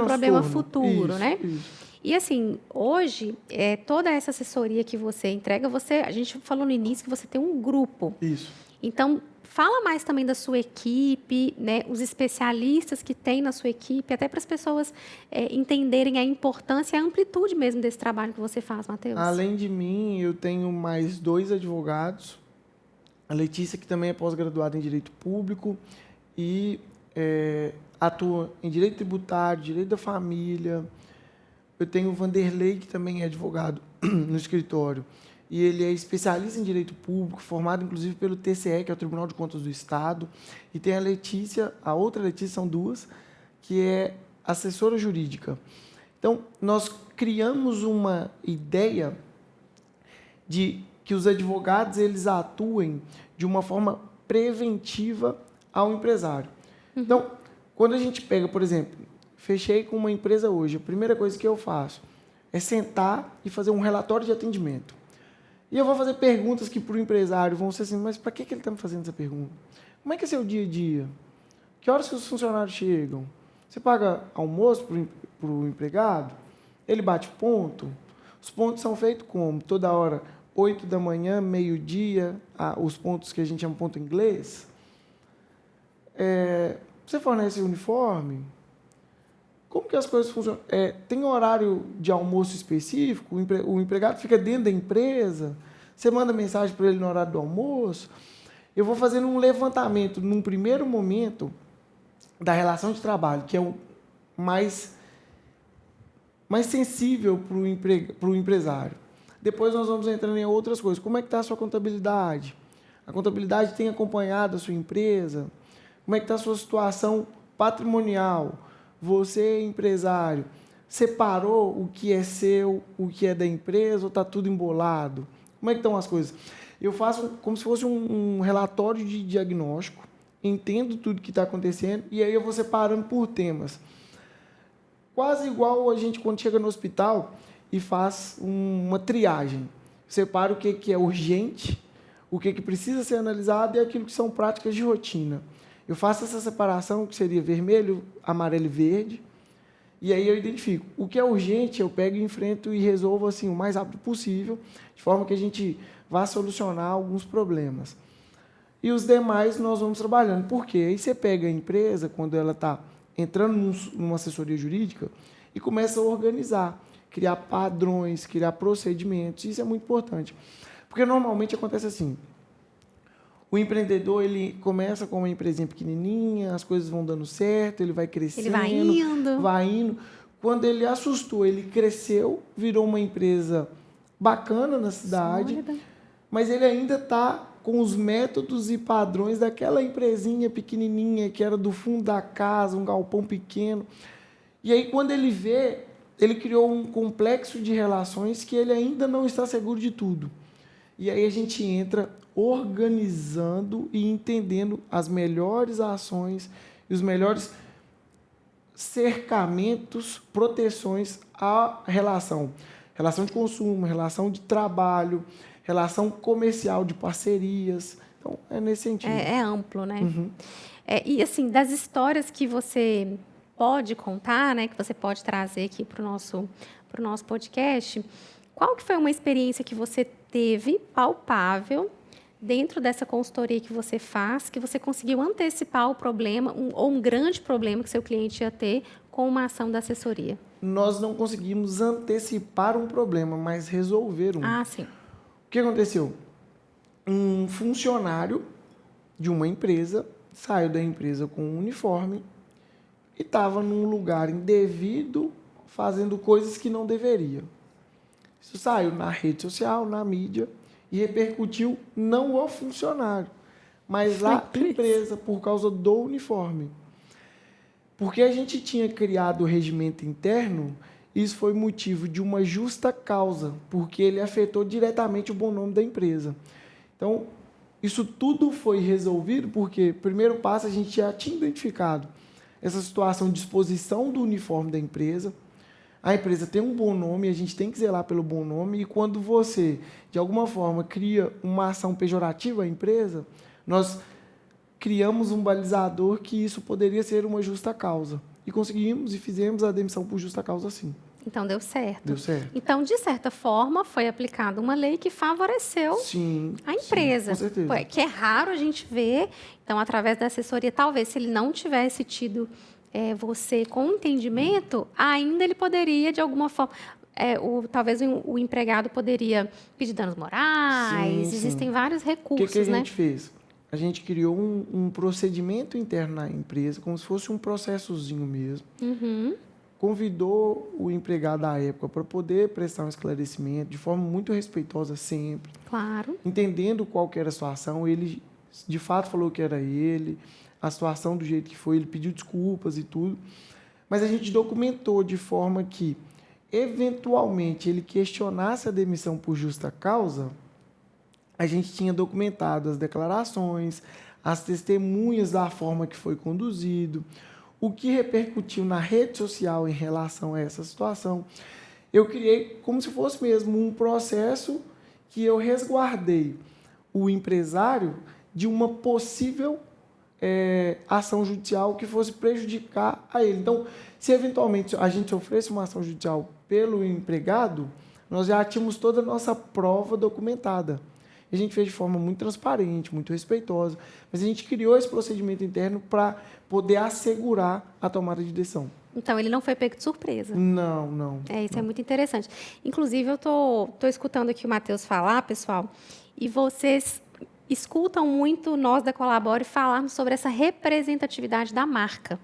problema futuro, Isso, né? Isso. E assim, hoje, toda essa assessoria que você entrega, a gente falou no início que você tem um grupo. Isso. Então, fala mais também da sua equipe, né? Os especialistas que tem na sua equipe, até para as pessoas entenderem a importância e a amplitude mesmo desse trabalho que você faz, Matheus. Além de mim, eu tenho mais 2 advogados. A Letícia, que também é pós-graduada em Direito Público e atua em Direito Tributário, Direito da Família. Eu tenho o Vanderlei, que também é advogado no escritório, e ele é especialista em Direito Público, formado inclusive pelo TCE, que é o Tribunal de Contas do Estado. E tem a Letícia, a outra Letícia, são 2, que é assessora jurídica. Então, nós criamos uma ideia de que os advogados eles atuem de uma forma preventiva ao empresário. Então, quando a gente pega, por exemplo, fechei com uma empresa hoje, a primeira coisa que eu faço é sentar e fazer um relatório de atendimento. E eu vou fazer perguntas que para o empresário vão ser assim, mas para que ele está me fazendo essa pergunta? Como é que é seu dia a dia? Que horas que os funcionários chegam? Você paga almoço para o empregado? Ele bate ponto? Os pontos são feitos como? Toda hora, 8 da manhã, meio-dia, os pontos que a gente chama ponto em inglês. Você fornece uniforme? Como que as coisas funcionam? Tem horário de almoço específico? O empregado fica dentro da empresa? Você manda mensagem para ele no horário do almoço? Eu vou fazendo um levantamento, num primeiro momento, da relação de trabalho, que é o mais sensível para o empresário. Depois nós vamos entrando em outras coisas. Como é que está a sua contabilidade? A contabilidade tem acompanhado a sua empresa? Como é que está a sua situação patrimonial? Você, empresário, separou o que é seu, o que é da empresa, ou está tudo embolado? Como é que estão as coisas? Eu faço como se fosse um relatório de diagnóstico, entendo tudo que está acontecendo, e aí eu vou separando por temas. Quase igual a gente quando chega no hospital e faz uma triagem. Separa o que é urgente, o que precisa ser analisado e aquilo que são práticas de rotina. Eu faço essa separação, que seria vermelho, amarelo e verde, e aí eu identifico. O que é urgente, eu pego, enfrento e resolvo assim, o mais rápido possível, de forma que a gente vá solucionar alguns problemas. E os demais nós vamos trabalhando. Por quê? Aí você pega a empresa, quando ela está entrando numa assessoria jurídica, e começa a organizar, criar padrões, criar procedimentos. Isso é muito importante. Porque normalmente acontece assim, o empreendedor, ele começa com uma empresinha pequenininha, as coisas vão dando certo, ele vai crescendo. Ele vai indo. Quando ele assustou, ele cresceu, virou uma empresa bacana na cidade, Sólida. Mas ele ainda está com os métodos e padrões daquela empresinha pequenininha que era do fundo da casa, um galpão pequeno. E aí, quando ele vê, ele criou um complexo de relações que ele ainda não está seguro de tudo. E aí a gente entra organizando e entendendo as melhores ações e os melhores cercamentos, proteções à relação. Relação de consumo, relação de trabalho, relação comercial de parcerias. Então, é nesse sentido. É amplo, né? E, assim, das histórias que você pode contar, né, que você pode trazer aqui para o nosso podcast, qual que foi uma experiência que você teve palpável dentro dessa consultoria que você faz, que você conseguiu antecipar o problema ou um grande problema que seu cliente ia ter com uma ação da assessoria? Nós não conseguimos antecipar um problema, mas resolver um. Ah, sim. O que aconteceu? Um funcionário de uma empresa saiu da empresa com um uniforme e estava num lugar indevido, fazendo coisas que não deveria. Isso saiu na rede social, na mídia, e repercutiu não o funcionário, mas a empresa, por causa do uniforme. Porque a gente tinha criado o regimento interno, isso foi motivo de uma justa causa, porque ele afetou diretamente o bom nome da empresa. Então, isso tudo foi resolvido porque, primeiro passo, a gente já tinha identificado essa situação de exposição do uniforme da empresa. A empresa tem um bom nome, a gente tem que zelar pelo bom nome, e quando você, de alguma forma, cria uma ação pejorativa à empresa, nós criamos um balizador que isso poderia ser uma justa causa. E conseguimos e fizemos a demissão por justa causa, sim. Então, deu certo. Deu certo. Então, de certa forma, foi aplicada uma lei que favoreceu a empresa. Sim, com certeza. Que é raro a gente ver. Então, através da assessoria, talvez, se ele não tivesse tido você com entendimento, ainda ele poderia, de alguma forma... talvez o empregado poderia pedir danos morais. Sim. Existem vários recursos, O que a gente fez? A gente criou um procedimento interno na empresa, como se fosse um processozinho mesmo. Convidou o empregado da época para poder prestar um esclarecimento de forma muito respeitosa sempre. Claro. Entendendo qual que era a situação, ele de fato falou que era ele, a situação do jeito que foi, ele pediu desculpas e tudo. Mas a gente documentou de forma que, eventualmente, ele questionasse a demissão por justa causa, a gente tinha documentado as declarações, as testemunhas da forma que foi conduzido, o que repercutiu na rede social em relação a essa situação. Eu criei como se fosse mesmo um processo que eu resguardei o empresário de uma possível ação judicial que fosse prejudicar a ele. Então, se eventualmente a gente sofresse uma ação judicial pelo empregado, nós já tínhamos toda a nossa prova documentada. A gente fez de forma muito transparente, muito respeitosa, mas a gente criou esse procedimento interno para poder assegurar a tomada de decisão. Então, ele não foi pego de surpresa. Não. Isso é muito interessante. Inclusive, eu estou escutando aqui o Matheus falar, pessoal, e vocês escutam muito nós da Colabore falarmos sobre essa representatividade da marca.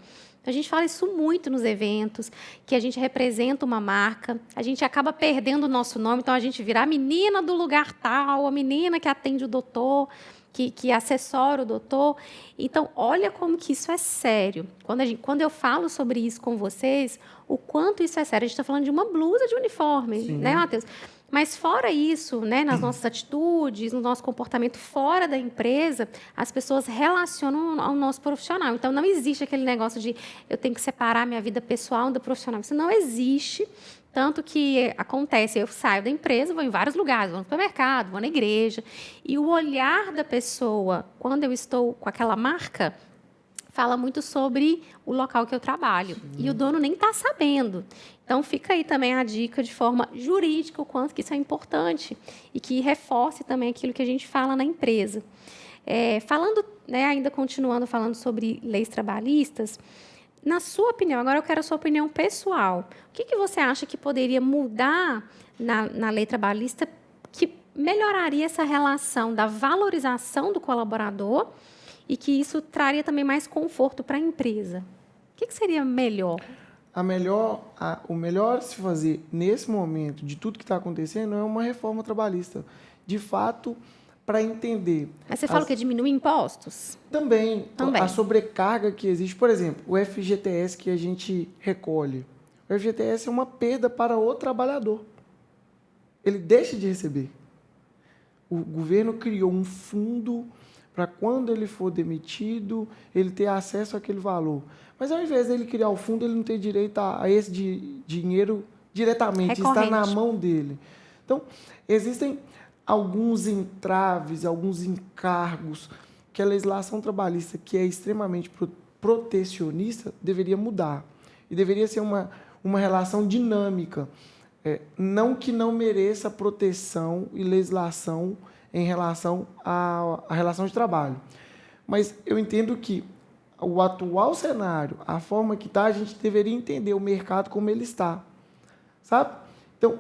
A gente fala isso muito nos eventos, que a gente representa uma marca, a gente acaba perdendo o nosso nome, então a gente vira a menina do lugar tal, a menina que atende o doutor, que assessora o doutor. Então, olha como que isso é sério. Quando eu falo sobre isso com vocês, o quanto isso é sério. A gente está falando de uma blusa de uniforme, né, Matheus? Mas fora isso, né, nas nossas atitudes, no nosso comportamento fora da empresa, as pessoas relacionam ao nosso profissional. Então, não existe aquele negócio de eu tenho que separar minha vida pessoal da profissional. Isso não existe. Tanto que acontece, eu saio da empresa, vou em vários lugares, vou no supermercado, vou na igreja. E o olhar da pessoa, quando eu estou com aquela marca, fala muito sobre o local que eu trabalho. E o dono nem está sabendo. Então, fica aí também a dica de forma jurídica, o quanto que isso é importante e que reforce também aquilo que a gente fala na empresa. Falando, né, ainda continuando falando sobre leis trabalhistas, na sua opinião, agora eu quero a sua opinião pessoal, o que você acha que poderia mudar na lei trabalhista que melhoraria essa relação da valorização do colaborador e que isso traria também mais conforto para a empresa? O que seria melhor? O melhor se fazer nesse momento de tudo que está acontecendo é uma reforma trabalhista. De fato, para entender... Mas você fala que diminui impostos? Também. A sobrecarga que existe. Por exemplo, o FGTS que a gente recolhe. O FGTS é uma perda para o trabalhador. Ele deixa de receber. O governo criou um fundo para quando ele for demitido, ele ter acesso àquele valor. Mas ao invés dele criar o fundo, ele não ter direito a esse dinheiro diretamente, está na mão dele. Então, existem alguns entraves, alguns encargos que a legislação trabalhista, que é extremamente protecionista, deveria mudar. E deveria ser uma relação dinâmica. Não que não mereça proteção e legislação em relação à relação de trabalho. Mas eu entendo que o atual cenário, a forma que está, a gente deveria entender o mercado como ele está. Sabe? Então,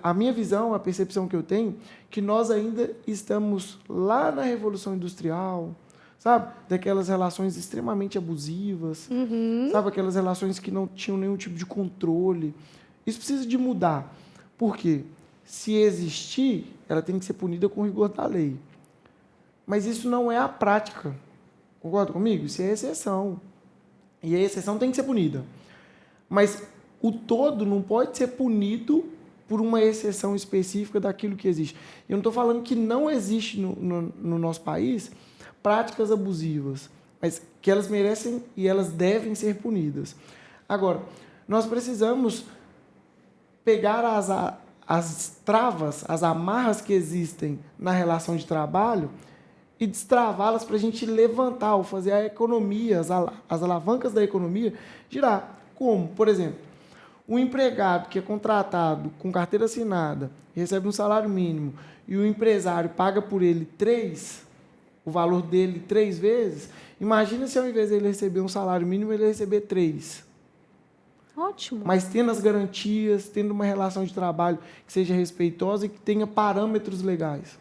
a minha visão, a percepção que eu tenho, que nós ainda estamos lá na Revolução Industrial, sabe? Daquelas relações extremamente abusivas, sabe? Aquelas relações que não tinham nenhum tipo de controle. Isso precisa de mudar. Por quê? Se existir, ela tem que ser punida com rigor da lei. Mas isso não é a prática. Concorda comigo? Isso é exceção. E a exceção tem que ser punida. Mas o todo não pode ser punido por uma exceção específica daquilo que existe. Eu não estou falando que não existe no nosso país práticas abusivas, mas que elas merecem e elas devem ser punidas. Agora, nós precisamos pegar as travas, as amarras que existem na relação de trabalho e destravá-las para a gente levantar ou fazer a economia, as alavancas da economia girar. Como, por exemplo, um empregado que é contratado com carteira assinada, recebe um salário mínimo, e o empresário paga por ele o valor dele 3 vezes, imagina se ao invés de ele receber um salário mínimo, ele receber 3. Ótimo. Mas tendo as garantias, tendo uma relação de trabalho que seja respeitosa e que tenha parâmetros legais.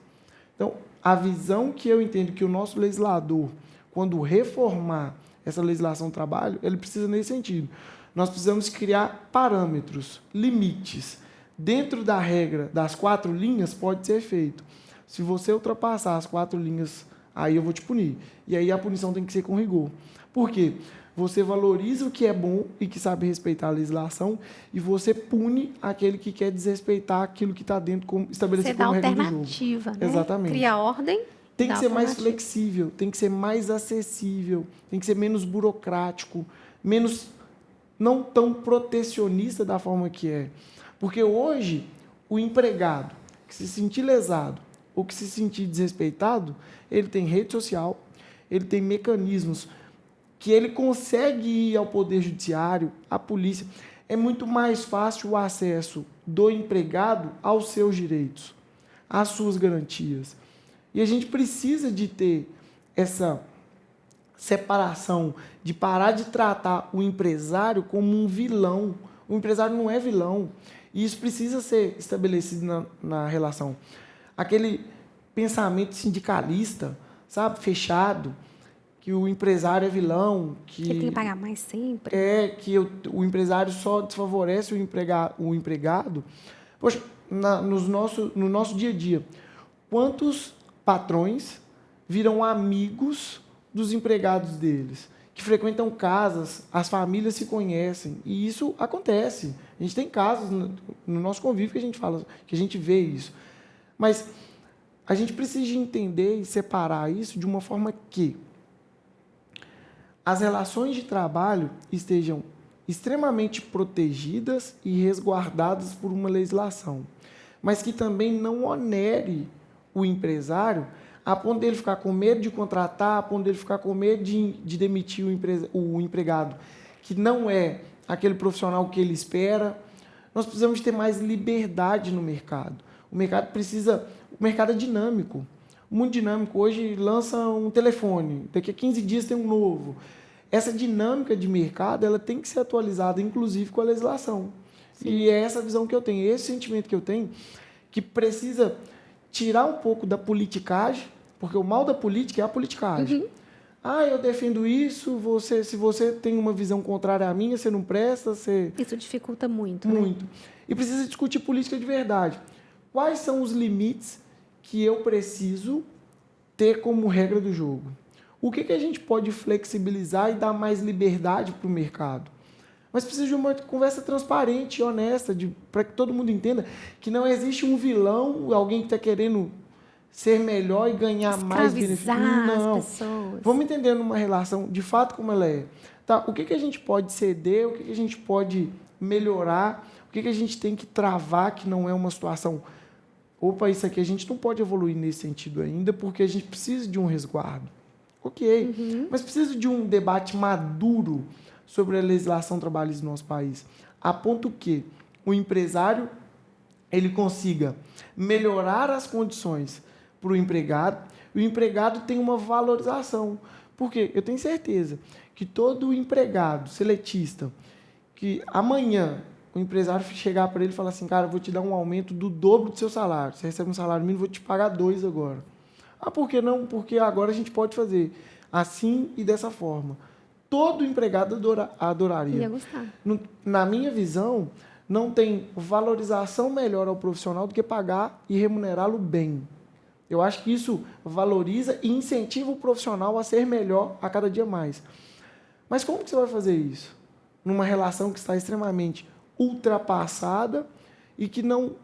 Então, a visão que eu entendo que o nosso legislador, quando reformar essa legislação do trabalho, ele precisa nesse sentido. Nós precisamos criar parâmetros, limites. Dentro da regra das 4 linhas, pode ser feito. Se você ultrapassar as 4 linhas, aí eu vou te punir. E aí a punição tem que ser com rigor. Por quê? Você valoriza o que é bom e que sabe respeitar a legislação e você pune aquele que quer desrespeitar aquilo que está dentro, estabelecido como regra do jogo. Você dá alternativa, né? Exatamente. Cria ordem. Tem que ser mais flexível, tem que ser mais acessível, tem que ser menos burocrático, menos não tão protecionista da forma que é. Porque hoje, o empregado que se sentir lesado ou que se sentir desrespeitado, ele tem rede social, ele tem mecanismos que ele consegue ir ao Poder Judiciário, à polícia. É muito mais fácil o acesso do empregado aos seus direitos, às suas garantias. E a gente precisa de ter essa separação, de parar de tratar o empresário como um vilão. O empresário não é vilão. E isso precisa ser estabelecido na relação. Aquele pensamento sindicalista, sabe, fechado, que o empresário é vilão, que tem que pagar mais sempre. Que o empresário só desfavorece o empregado. Poxa, no nosso dia a dia, quantos patrões viram amigos dos empregados deles, que frequentam casas, as famílias se conhecem, e isso acontece. A gente tem casos no nosso convívio que a gente fala, que a gente vê isso. Mas a gente precisa entender e separar isso de uma forma que as relações de trabalho estejam extremamente protegidas e resguardadas por uma legislação, mas que também não onere o empresário a ponto dele ficar com medo de contratar, a ponto dele ficar com medo de demitir o empregado, que não é aquele profissional que ele espera. Nós precisamos ter mais liberdade no mercado. O mercado é dinâmico. Muito dinâmico. Hoje lança um telefone, daqui a 15 dias tem um novo. Essa dinâmica de mercado ela tem que ser atualizada, inclusive com a legislação. Sim. E é essa visão que eu tenho, esse sentimento que eu tenho, que precisa tirar um pouco da politicagem, porque o mal da política é a politicagem. Eu defendo isso, se você tem uma visão contrária à minha, você não presta, Isso dificulta muito. Muito. Né? E precisa discutir política de verdade. Quais são os limites que eu preciso ter como regra do jogo? O que a gente pode flexibilizar e dar mais liberdade para o mercado? Mas precisa de uma conversa transparente e honesta, para que todo mundo entenda que não existe um vilão, alguém que está querendo ser melhor e ganhar mais benefícios. Não. As pessoas. Vamos entender numa relação de fato como ela é. Tá, o que a gente pode ceder, o que a gente pode melhorar, o que a gente tem que travar que não é uma situação... Opa, isso aqui a gente não pode evoluir nesse sentido ainda, porque a gente precisa de um resguardo. Ok, mas precisa de um debate maduro sobre a legislação trabalhista do nosso país, a ponto que o empresário ele consiga melhorar as condições para o empregado tenha uma valorização. Porque eu tenho certeza que todo empregado seletista, que amanhã o empresário chegar para ele e falar assim, cara, eu vou te dar um aumento do dobro do seu salário. Você recebe um salário mínimo, vou te pagar 2 agora. Ah, por que não? Porque agora a gente pode fazer assim e dessa forma. Todo empregado adoraria. Ia gostar. Na minha visão, não tem valorização melhor ao profissional do que pagar e remunerá-lo bem. Eu acho que isso valoriza e incentiva o profissional a ser melhor a cada dia mais. Mas como que você vai fazer isso? Numa relação que está extremamente ultrapassada e que não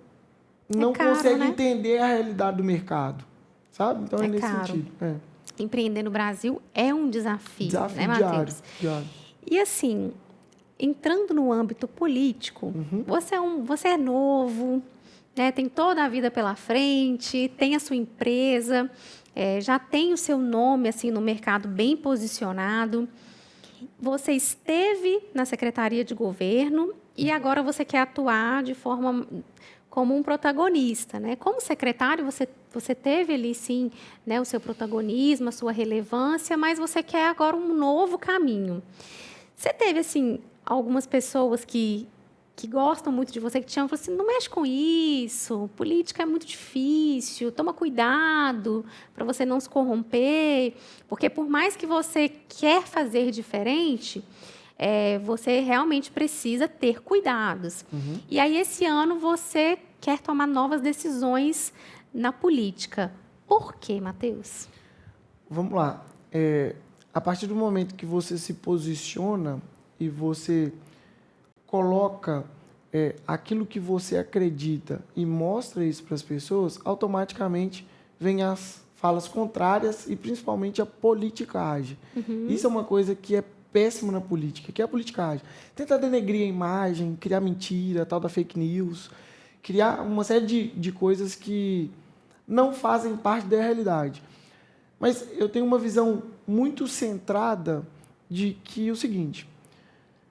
caro, consegue né? entender a realidade do mercado. Sabe? Então é nesse caro. sentido. Empreender no Brasil é um desafio, né, diário, Matheus? diário. E assim, entrando no âmbito político, você é novo, né, tem toda a vida pela frente, tem a sua empresa, já tem o seu nome assim no mercado bem posicionado. Você esteve na Secretaria de Governo e agora você quer atuar de forma como um protagonista, né? Como secretário, você teve ali, sim, né, o seu protagonismo, a sua relevância, mas você quer agora um novo caminho. Você teve, assim, algumas pessoas que gostam muito de você, que te chamam e falam assim, não mexe com isso, política é muito difícil, toma cuidado para você não se corromper, porque por mais que você quer fazer diferente, você realmente precisa ter cuidados. E aí, esse ano, você quer tomar novas decisões na política. Por quê, Matheus? Vamos lá. A partir do momento que você se posiciona e você coloca aquilo que você acredita e mostra isso para as pessoas, automaticamente vem as falas contrárias e principalmente a politicagem. Isso é uma coisa que é péssimo na política, que é a politicagem. Tentar denegrir a imagem, criar mentira, tal da fake news, criar uma série de coisas que não fazem parte da realidade. Mas eu tenho uma visão muito centrada de que o seguinte,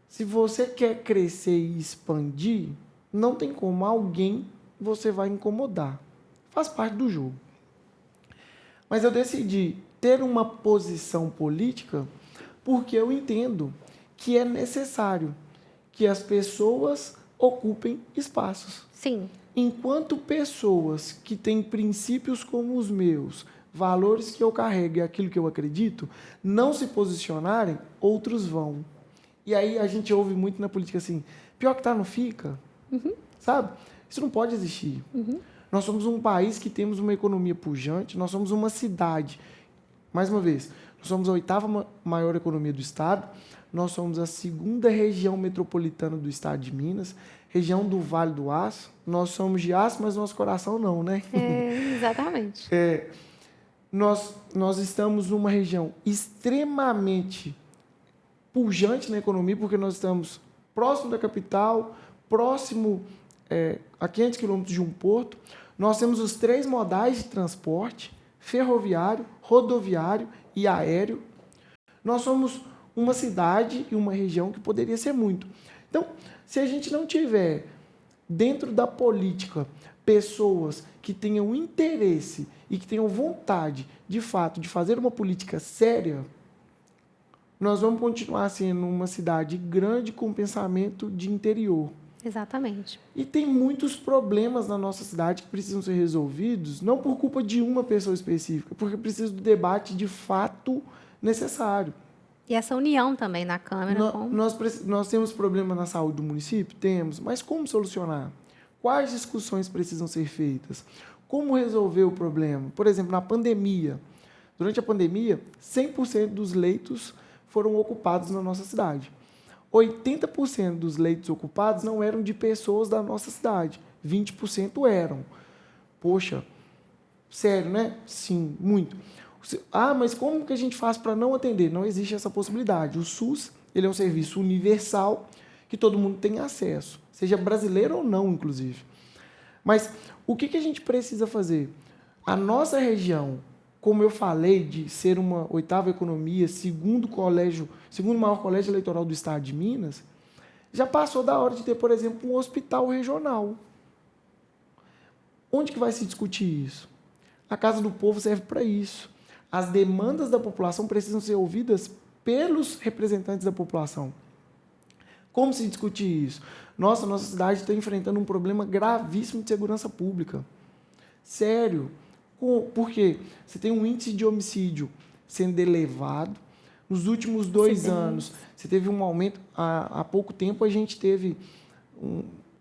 se você quer crescer e expandir, não tem como alguém você vai incomodar. Faz parte do jogo. Mas eu decidi ter uma posição política porque eu entendo que é necessário que as pessoas ocupem espaços. Sim. Enquanto pessoas que têm princípios como os meus, valores que eu carrego e aquilo que eu acredito, não se posicionarem, outros vão. E aí a gente ouve muito na política assim, pior que tá, não fica. Sabe? Isso não pode existir. Nós somos um país que temos uma economia pujante, nós somos uma cidade. Mais uma vez, nós somos a 8ª maior economia do estado, nós somos a 2ª região metropolitana do estado de Minas, região do Vale do Aço, nós somos de aço, mas nosso coração não, né? Exatamente. Nós estamos numa região extremamente pujante na economia, porque nós estamos próximo da capital, próximo a 500 quilômetros de um porto. Nós temos os 3 modais de transporte, ferroviário, rodoviário e aéreo. Nós somos uma cidade e uma região que poderia ser muito. Então, se a gente não tiver dentro da política pessoas que tenham interesse e que tenham vontade, de fato, de fazer uma política séria, nós vamos continuar sendo uma cidade grande com pensamento de interior. Exatamente. E tem muitos problemas na nossa cidade que precisam ser resolvidos, não por culpa de uma pessoa específica, porque precisa do debate de fato necessário. E essa união também na Câmara. Nós temos problema na saúde do município? Temos, mas como solucionar? Quais discussões precisam ser feitas? Como resolver o problema? Por exemplo, na pandemia. Durante a pandemia, 100% dos leitos foram ocupados na nossa cidade. 80% dos leitos ocupados não eram de pessoas da nossa cidade. 20% eram. Poxa, Sério, né? Sim, muito. Mas como que a gente faz para não atender? Não existe essa possibilidade. O SUS, ele é um serviço universal que todo mundo tem acesso, seja brasileiro ou não, inclusive. Mas o que a gente precisa fazer? A nossa região, como eu falei, de ser uma 8ª economia, segundo maior colégio eleitoral do estado de Minas, já passou da hora de ter, por exemplo, um hospital regional. Onde que vai se discutir isso? A Casa do Povo serve para isso. As demandas da população precisam ser ouvidas pelos representantes da população. Como se discute isso? Nossa cidade está enfrentando um problema gravíssimo de segurança pública. Sério. Por quê? Você tem um índice de homicídio sendo elevado. Nos últimos 2 anos, você teve um aumento. Há pouco tempo, a gente teve,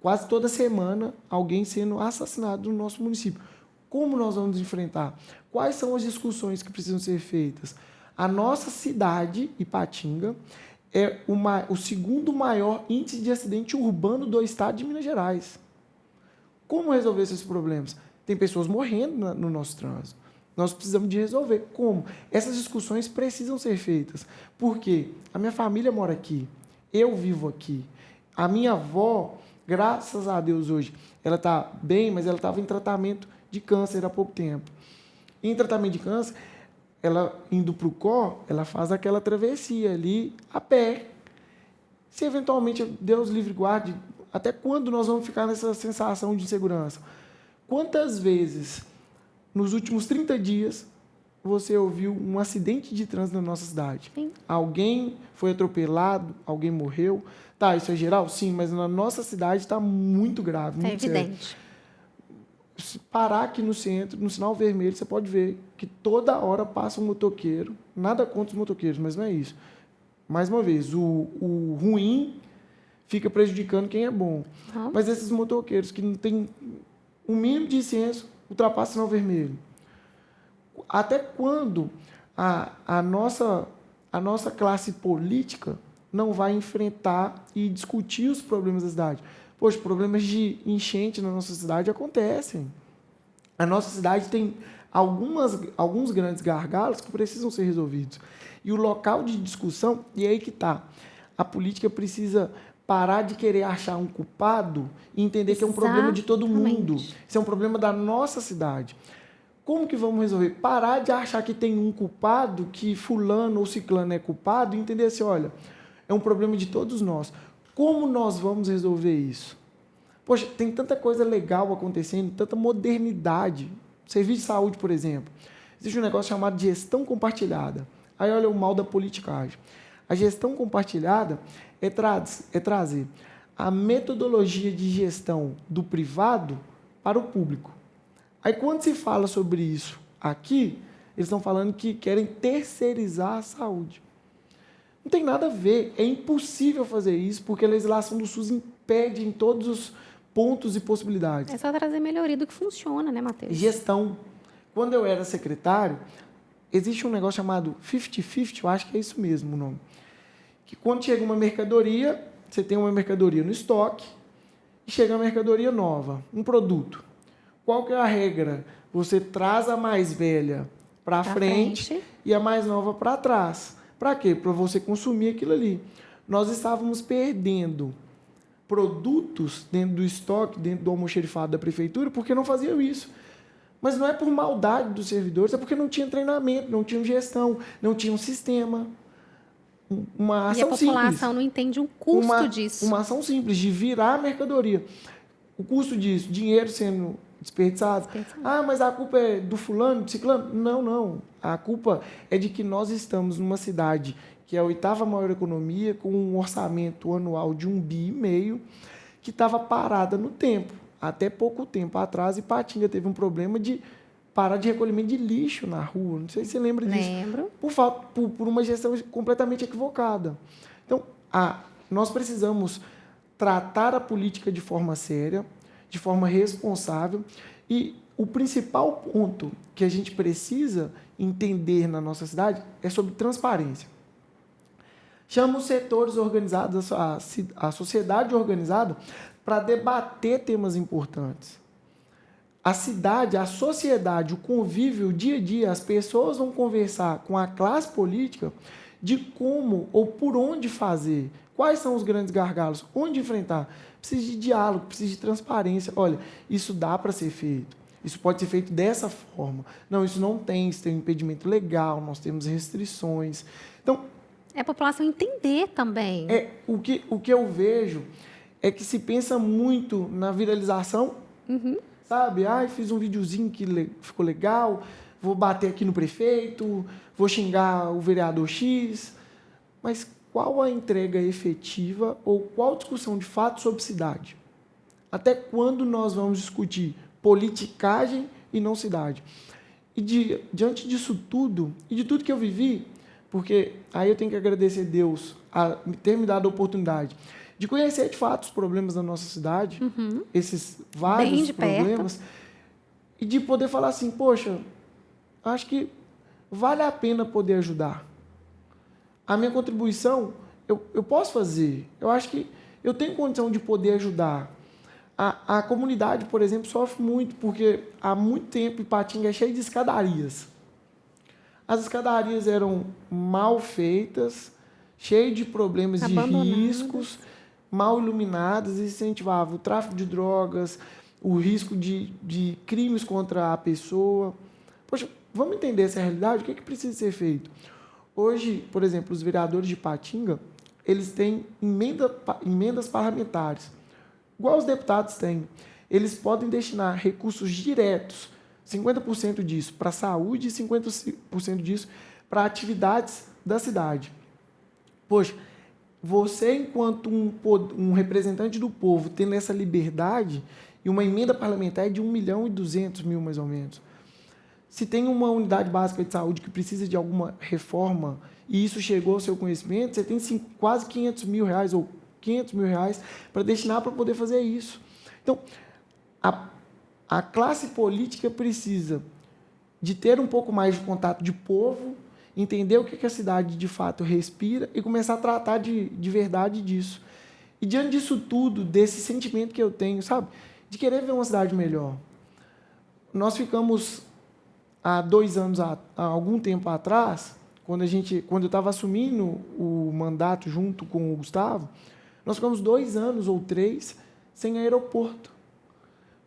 quase toda semana, alguém sendo assassinado no nosso município. Como nós vamos enfrentar? Quais são as discussões que precisam ser feitas? A nossa cidade, Ipatinga, é o segundo maior índice de acidente urbano do estado de Minas Gerais. Como resolver esses problemas? Tem pessoas morrendo no nosso trânsito. Nós precisamos de resolver. Como? Essas discussões precisam ser feitas. Por quê? A minha família mora aqui. Eu vivo aqui. A minha avó, graças a Deus hoje, ela está bem, mas ela estava em tratamento de câncer há pouco tempo. Em tratamento de câncer, ela indo para o COR, ela faz aquela travessia ali a pé. Se eventualmente, Deus livre e guarde, até quando nós vamos ficar nessa sensação de insegurança? Quantas vezes, nos últimos 30 dias, você ouviu um acidente de trânsito na nossa cidade? Sim. Alguém foi atropelado, alguém morreu. Tá, isso é geral? Sim, mas na nossa cidade está muito grave. É muito evidente. sério. Se parar aqui no centro, no sinal vermelho, você pode ver que toda hora passa um motoqueiro. Nada contra os motoqueiros, mas não é isso. Mais uma vez, o ruim fica prejudicando quem é bom. Uhum. Mas esses motoqueiros que não têm o mínimo de senso, ultrapassam o sinal vermelho. Até quando a nossa classe política não vai enfrentar e discutir os problemas da cidade? Poxa, problemas de enchente na nossa cidade acontecem. A nossa cidade tem alguns grandes gargalos que precisam ser resolvidos. E o local de discussão, e é aí que está, a política precisa parar de querer achar um culpado e entender que é um problema de todo mundo. Isso é um problema da nossa cidade. Como que vamos resolver? Parar de achar que tem um culpado, que fulano ou ciclano é culpado, e entender assim, olha, é um problema de todos nós. Como nós vamos resolver isso? Poxa, tem tanta coisa legal acontecendo, tanta modernidade. Serviço de saúde, por exemplo. Existe um negócio chamado gestão compartilhada. Aí olha o mal da politicagem. A gestão compartilhada é trazer a metodologia de gestão do privado para o público. Aí quando se fala sobre isso aqui, eles estão falando que querem terceirizar a saúde. Não tem nada a ver, é impossível fazer isso, porque a legislação do SUS impede em todos os pontos e possibilidades. É só trazer melhoria do que funciona, né, Matheus? Gestão. Quando eu era secretário, existe um negócio chamado 50-50, eu acho que é isso mesmo o nome. Que quando chega uma mercadoria, você tem uma mercadoria no estoque, e chega uma mercadoria nova, um produto. Qual que é a regra? Você traz a mais velha para frente e a mais nova para trás. Para quê? Para você consumir aquilo ali. Nós estávamos perdendo produtos dentro do estoque, dentro do almoxerifado da prefeitura, porque não faziam isso. Mas não é por maldade dos servidores, é porque não tinha treinamento, não tinha gestão, não tinha um sistema. Uma ação simples. E a população não entende um custo disso. Uma ação simples, de virar a mercadoria. O custo disso, dinheiro sendo desperdiçado. Mas a culpa é do fulano, do ciclano? Não. A culpa é de que nós estamos numa cidade que é a 8ª maior economia, com um orçamento anual de 1,5 bi, que estava parada no tempo. Até pouco tempo atrás, Ipatinga teve um problema de parar de recolhimento de lixo na rua. Não sei se você lembra disso. Lembro. Por uma gestão completamente equivocada. Então, nós precisamos tratar a política de forma séria, de forma responsável, e o principal ponto que a gente precisa entender na nossa cidade é sobre transparência. Chama os setores organizados, a sociedade organizada, para debater temas importantes. a cidade, a sociedade, o convívio, o dia a dia, as pessoas vão conversar com a classe política de como ou por onde fazer, quais são os grandes gargalos, onde enfrentar. Precisa de diálogo, precisa de transparência. Olha, isso dá para ser feito. Isso pode ser feito dessa forma. Não, isso não tem, isso tem um impedimento legal, nós temos restrições. Então, É a população entender também. o que eu vejo é que se pensa muito na viralização, sabe? Fiz um videozinho que ficou legal, vou bater aqui no prefeito, vou xingar o vereador X, mas qual a entrega efetiva ou qual discussão de fato sobre cidade? Até quando nós vamos discutir politicagem e não cidade? E diante disso tudo, e de tudo que eu vivi, porque aí eu tenho que agradecer a Deus a ter me dado a oportunidade de conhecer de fato os problemas da nossa cidade, esses vários problemas, e de poder falar assim, poxa, acho que vale a pena poder ajudar. A minha contribuição, eu posso fazer. Eu acho que eu tenho condição de poder ajudar. A comunidade, por exemplo, sofre muito, porque há muito tempo Ipatinga é cheio de escadarias. As escadarias eram mal feitas, cheias de problemas, de riscos, mal iluminadas, e incentivava o tráfico de drogas, o risco de crimes contra a pessoa. Poxa, vamos entender essa realidade? O que precisa ser feito? Hoje, por exemplo, os vereadores de Ipatinga, eles têm emendas parlamentares, igual os deputados têm. Eles podem destinar recursos diretos, 50% disso para a saúde e 50% disso para atividades da cidade. Poxa, você, enquanto um representante do povo, tendo essa liberdade, e uma emenda parlamentar é de 1.200.000, mais ou menos. Se tem uma unidade básica de saúde que precisa de alguma reforma, e isso chegou ao seu conhecimento, você tem quase R$500 mil ou R$500 mil para destinar para poder fazer isso. Então, a classe política precisa de ter um pouco mais de contato de povo, entender o que a cidade de fato respira e começar a tratar de verdade disso. E diante disso tudo, desse sentimento que eu tenho, sabe, de querer ver uma cidade melhor. Nós ficamos há 2 anos, há algum tempo atrás, quando eu estava assumindo o mandato junto com o Gustavo, nós ficamos 2 anos ou 3 sem aeroporto,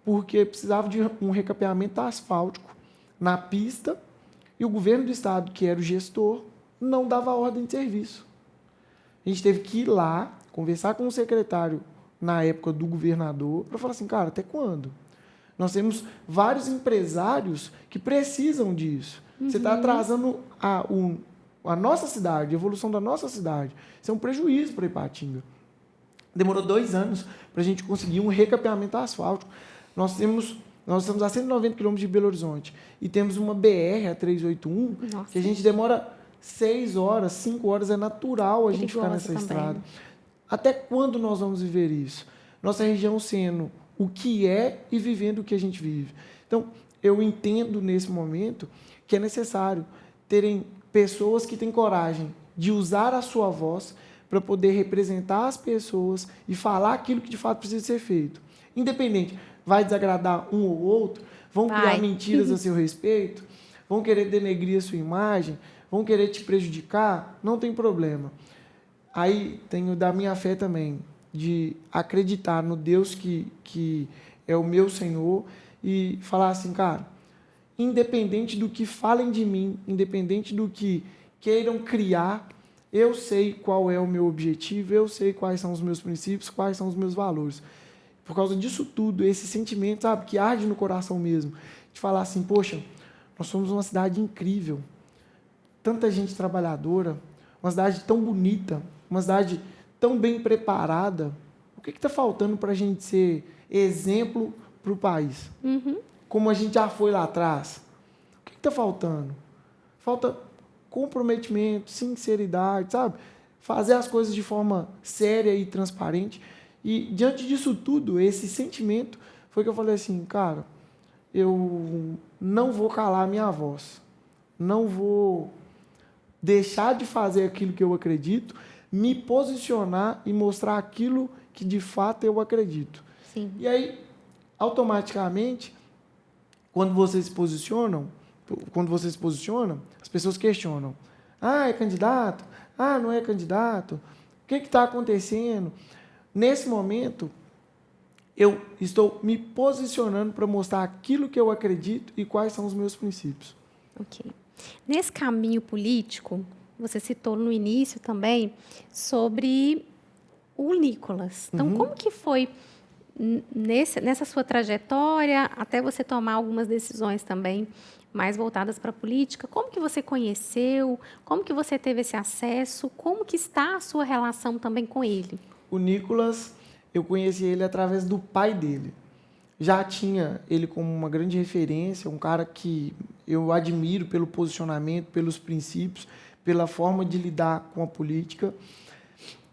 porque precisava de um recapeamento asfáltico na pista e o governo do estado, que era o gestor, não dava ordem de serviço. A gente teve que ir lá, conversar com o secretário, na época do governador, para falar assim, cara, até quando? Nós temos vários empresários que precisam disso. Você está atrasando a nossa cidade, a evolução da nossa cidade. Isso é um prejuízo para Ipatinga. Demorou 2 anos para a gente conseguir um recapeamento asfáltico. Nós estamos a 190 quilômetros de Belo Horizonte e temos uma BR, a 381, que a gente demora 6 horas, 5 horas, é natural a gente ficar nessa estrada. Até quando nós vamos viver isso? Nossa região sendo o que é e vivendo o que a gente vive. Então, eu entendo nesse momento que é necessário terem pessoas que têm coragem de usar a sua voz para poder representar as pessoas e falar aquilo que de fato precisa ser feito. Independente, vai desagradar um ou outro, vão criar mentiras a seu respeito, vão querer denegrir a sua imagem, vão querer te prejudicar, não tem problema. Aí tenho da minha fé também, de acreditar no Deus que é o meu Senhor e falar assim, cara, independente do que falem de mim, independente do que queiram criar, eu sei qual é o meu objetivo, eu sei quais são os meus princípios, quais são os meus valores. Por causa disso tudo, esse sentimento, sabe, que arde no coração mesmo, de falar assim, poxa, nós somos uma cidade incrível, tanta gente trabalhadora, uma cidade tão bonita, uma cidade tão bem preparada. O que está faltando para a gente ser exemplo para o país? Como a gente já foi lá atrás. O que está faltando? Falta comprometimento, sinceridade, sabe? Fazer as coisas de forma séria e transparente. E, diante disso tudo, esse sentimento, foi que eu falei assim, cara, eu não vou calar a minha voz. Não vou deixar de fazer aquilo que eu acredito, me posicionar e mostrar aquilo que de fato eu acredito. Sim. E aí, automaticamente, quando você se posiciona, as pessoas questionam. Ah, é candidato? Ah, não é candidato? O que está acontecendo? Nesse momento, eu estou me posicionando para mostrar aquilo que eu acredito e quais são os meus princípios. Ok. Nesse caminho político, você citou no início também sobre o Nicolas. Então, como que foi nessa sua trajetória, até você tomar algumas decisões também mais voltadas para a política? Como que você conheceu? Como que você teve esse acesso? Como que está a sua relação também com ele? O Nicolas, eu conheci ele através do pai dele. Já tinha ele como uma grande referência, um cara que eu admiro pelo posicionamento, pelos princípios, pela forma de lidar com a política.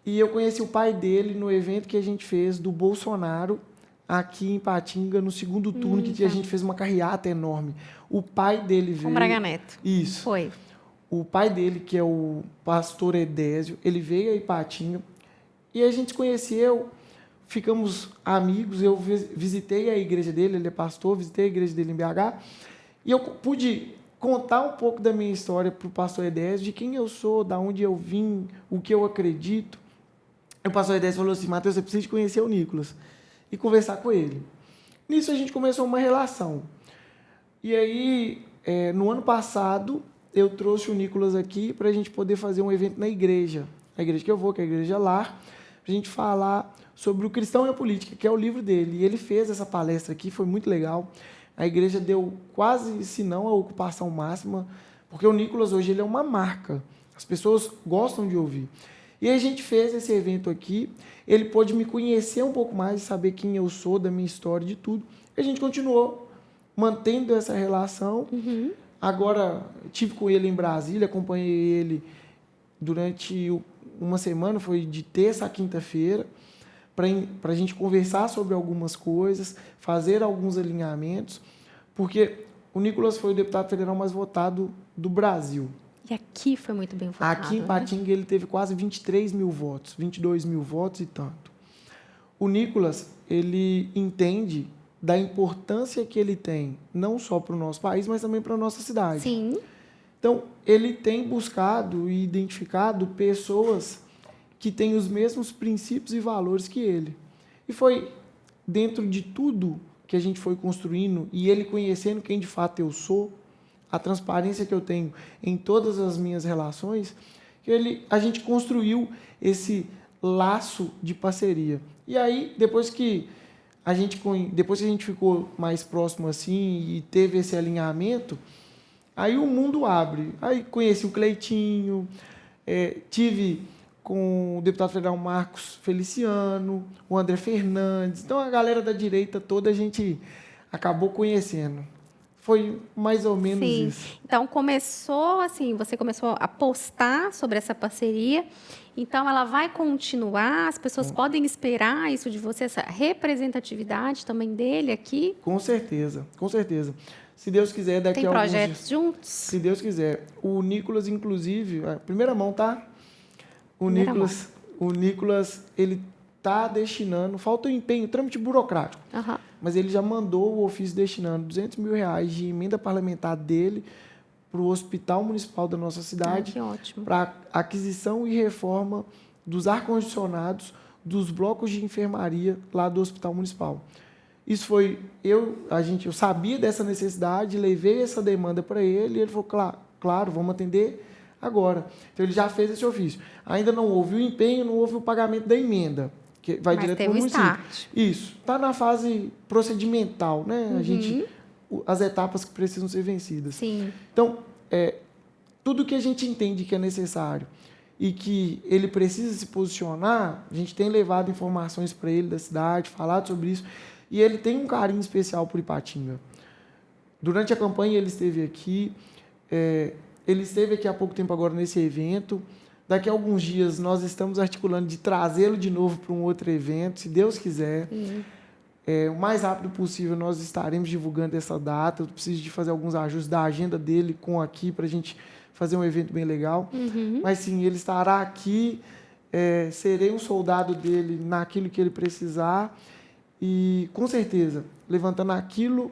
E eu conheci o pai dele no evento que a gente fez do Bolsonaro aqui em Ipatinga, no segundo turno, que a gente fez uma carreata enorme. O pai dele veio... Com Braga Neto. Isso. Foi. O pai dele, que é o pastor Edésio, ele veio a Ipatinga e a gente se conheceu, ficamos amigos, eu visitei a igreja dele, ele é pastor, visitei a igreja dele em BH, e eu pude contar um pouco da minha história para o pastor Edésio, de quem eu sou, da onde eu vim, o que eu acredito. E o pastor Edésio falou assim: Mateus, você precisa conhecer o Nicolas e conversar com ele. Nisso a gente começou uma relação. E aí, no ano passado, eu trouxe o Nicolas aqui para a gente poder fazer um evento na igreja. A igreja que eu vou, que é a Igreja Lar, para a gente falar sobre o cristão e a política, que é o livro dele. E ele fez essa palestra aqui, foi muito legal. A igreja deu quase, se não, a ocupação máxima, porque o Nicolas hoje ele é uma marca. As pessoas gostam de ouvir. E aí a gente fez esse evento aqui, ele pôde me conhecer um pouco mais, saber quem eu sou, da minha história, de tudo. E a gente continuou mantendo essa relação. Agora, estive com ele em Brasília, acompanhei ele durante uma semana, foi de terça a quinta-feira, para a gente conversar sobre algumas coisas, fazer alguns alinhamentos, porque o Nicolas foi o deputado federal mais votado do Brasil. E aqui foi muito bem votado. Aqui em Ipatinga ele teve quase 23 mil votos, 22 mil votos e tanto. O Nicolas, ele entende da importância que ele tem, não só para o nosso país, mas também para a nossa cidade. Sim. Então, ele tem buscado e identificado pessoas que têm os mesmos princípios e valores que ele. E foi dentro de tudo que a gente foi construindo, e ele conhecendo quem de fato eu sou, a transparência que eu tenho em todas as minhas relações, que a gente construiu esse laço de parceria. E aí, depois que a gente ficou mais próximo assim e teve esse alinhamento, aí o mundo abre. Aí conheci o Cleitinho, tive com o deputado federal Marcos Feliciano, o André Fernandes. Então, a galera da direita toda a gente acabou conhecendo. Foi mais ou menos isso. Então, você começou a postar sobre essa parceria. Então, ela vai continuar? As pessoas podem esperar isso de você, essa representatividade também dele aqui? Com certeza, com certeza. Se Deus quiser, daqui a alguns dias... Tem projetos juntos? Se Deus quiser. O Nicolas, inclusive, primeira mão, tá? O Nicolas, ele está destinando, falta o empenho, trâmite burocrático, mas ele já mandou o ofício destinando R$200 mil de emenda parlamentar dele para o Hospital Municipal da nossa cidade, para aquisição e reforma dos ar-condicionados dos blocos de enfermaria lá do Hospital Municipal. Isso foi, eu sabia dessa necessidade, levei essa demanda para ele, e ele falou, claro, vamos atender agora. Então, ele já fez esse ofício. Ainda não houve o empenho, não houve o pagamento da emenda, que vai direto para o município. Isso. Está na fase procedimental, né? As etapas que precisam ser vencidas. Sim. Então, tudo que a gente entende que é necessário e que ele precisa se posicionar, a gente tem levado informações para ele da cidade, falado sobre isso, e ele tem um carinho especial por Ipatinga. Durante a campanha, ele esteve aqui, ele esteve aqui há pouco tempo agora nesse evento. Daqui a alguns dias nós estamos articulando de trazê-lo de novo para um outro evento, se Deus quiser. O mais rápido possível nós estaremos divulgando essa data. Eu preciso de fazer alguns ajustes da agenda dele com aqui para a gente fazer um evento bem legal. Mas sim, ele estará aqui, serei um soldado dele naquilo que ele precisar e, com certeza, levantando aquilo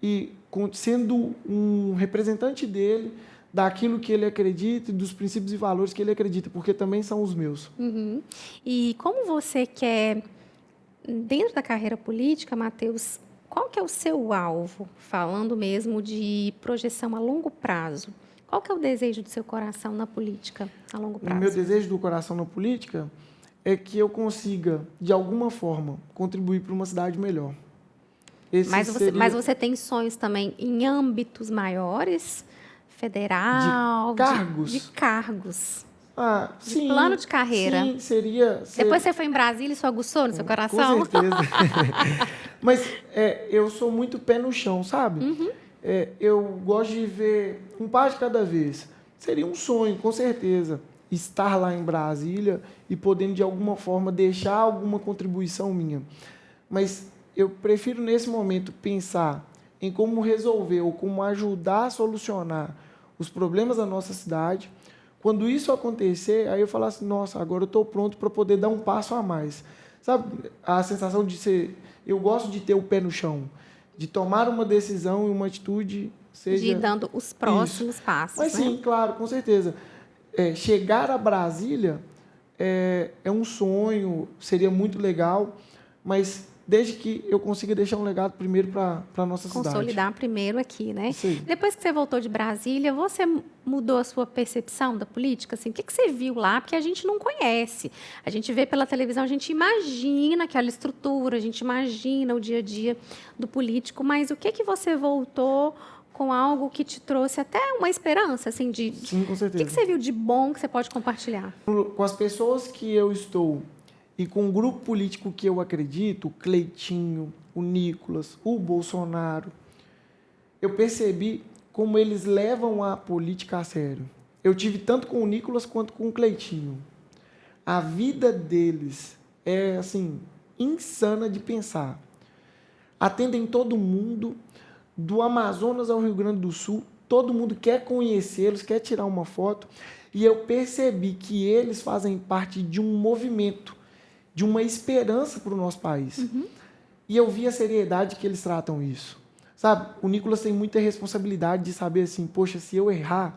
e sendo um representante dele, daquilo que ele acredita e dos princípios e valores que ele acredita, porque também são os meus. Uhum. E como você quer, dentro da carreira política, Matheus, qual que é o seu alvo? Falando mesmo de projeção a longo prazo. Qual que é o desejo do seu coração na política a longo prazo? O meu desejo do coração na política é que eu consiga, de alguma forma, contribuir para uma cidade melhor. Mas você tem sonhos também em âmbitos maiores? Federal? De cargos? De cargos. Sim. Plano de carreira. Sim, seria... Depois você foi em Brasília e isso aguçou no seu coração? Com certeza. Mas eu sou muito pé no chão, sabe? Uhum. Eu gosto de ver um passo de cada vez. Seria um sonho, com certeza, estar lá em Brasília e podendo, de alguma forma, deixar alguma contribuição minha. Mas eu prefiro, nesse momento, pensar em como resolver ou como ajudar a solucionar os problemas da nossa cidade. Quando isso acontecer, aí eu falo assim, nossa, agora eu estou pronto para poder dar um passo a mais. Sabe, a sensação de ser... Eu gosto de ter o pé no chão, de tomar uma decisão e uma atitude, seja... De ir dando os próximos passos, Mas né? sim, claro, com certeza. Chegar a Brasília é um sonho, seria muito legal, mas desde que eu consiga deixar um legado primeiro para a nossa cidade. Consolidar primeiro aqui, né? Isso aí. Depois que você voltou de Brasília, você mudou a sua percepção da política? Assim, o que você viu lá? Porque a gente não conhece. A gente vê pela televisão, a gente imagina aquela estrutura, a gente imagina o dia a dia do político, mas o que você voltou com algo que te trouxe até uma esperança, assim, Sim, com certeza. O que você viu de bom que você pode compartilhar? Com as pessoas que eu estou e com o grupo político que eu acredito, o Cleitinho, o Nicolas, o Bolsonaro, eu percebi como eles levam a política a sério. Eu tive tanto com o Nicolas quanto com o Cleitinho. A vida deles é, assim, insana de pensar. Atendem todo mundo, do Amazonas ao Rio Grande do Sul, todo mundo quer conhecê-los, quer tirar uma foto, e eu percebi que eles fazem parte de um movimento, de uma esperança para o nosso país. Uhum. E eu vi a seriedade que eles tratam isso. Sabe, o Nicolas tem muita responsabilidade de saber assim, poxa, se eu errar,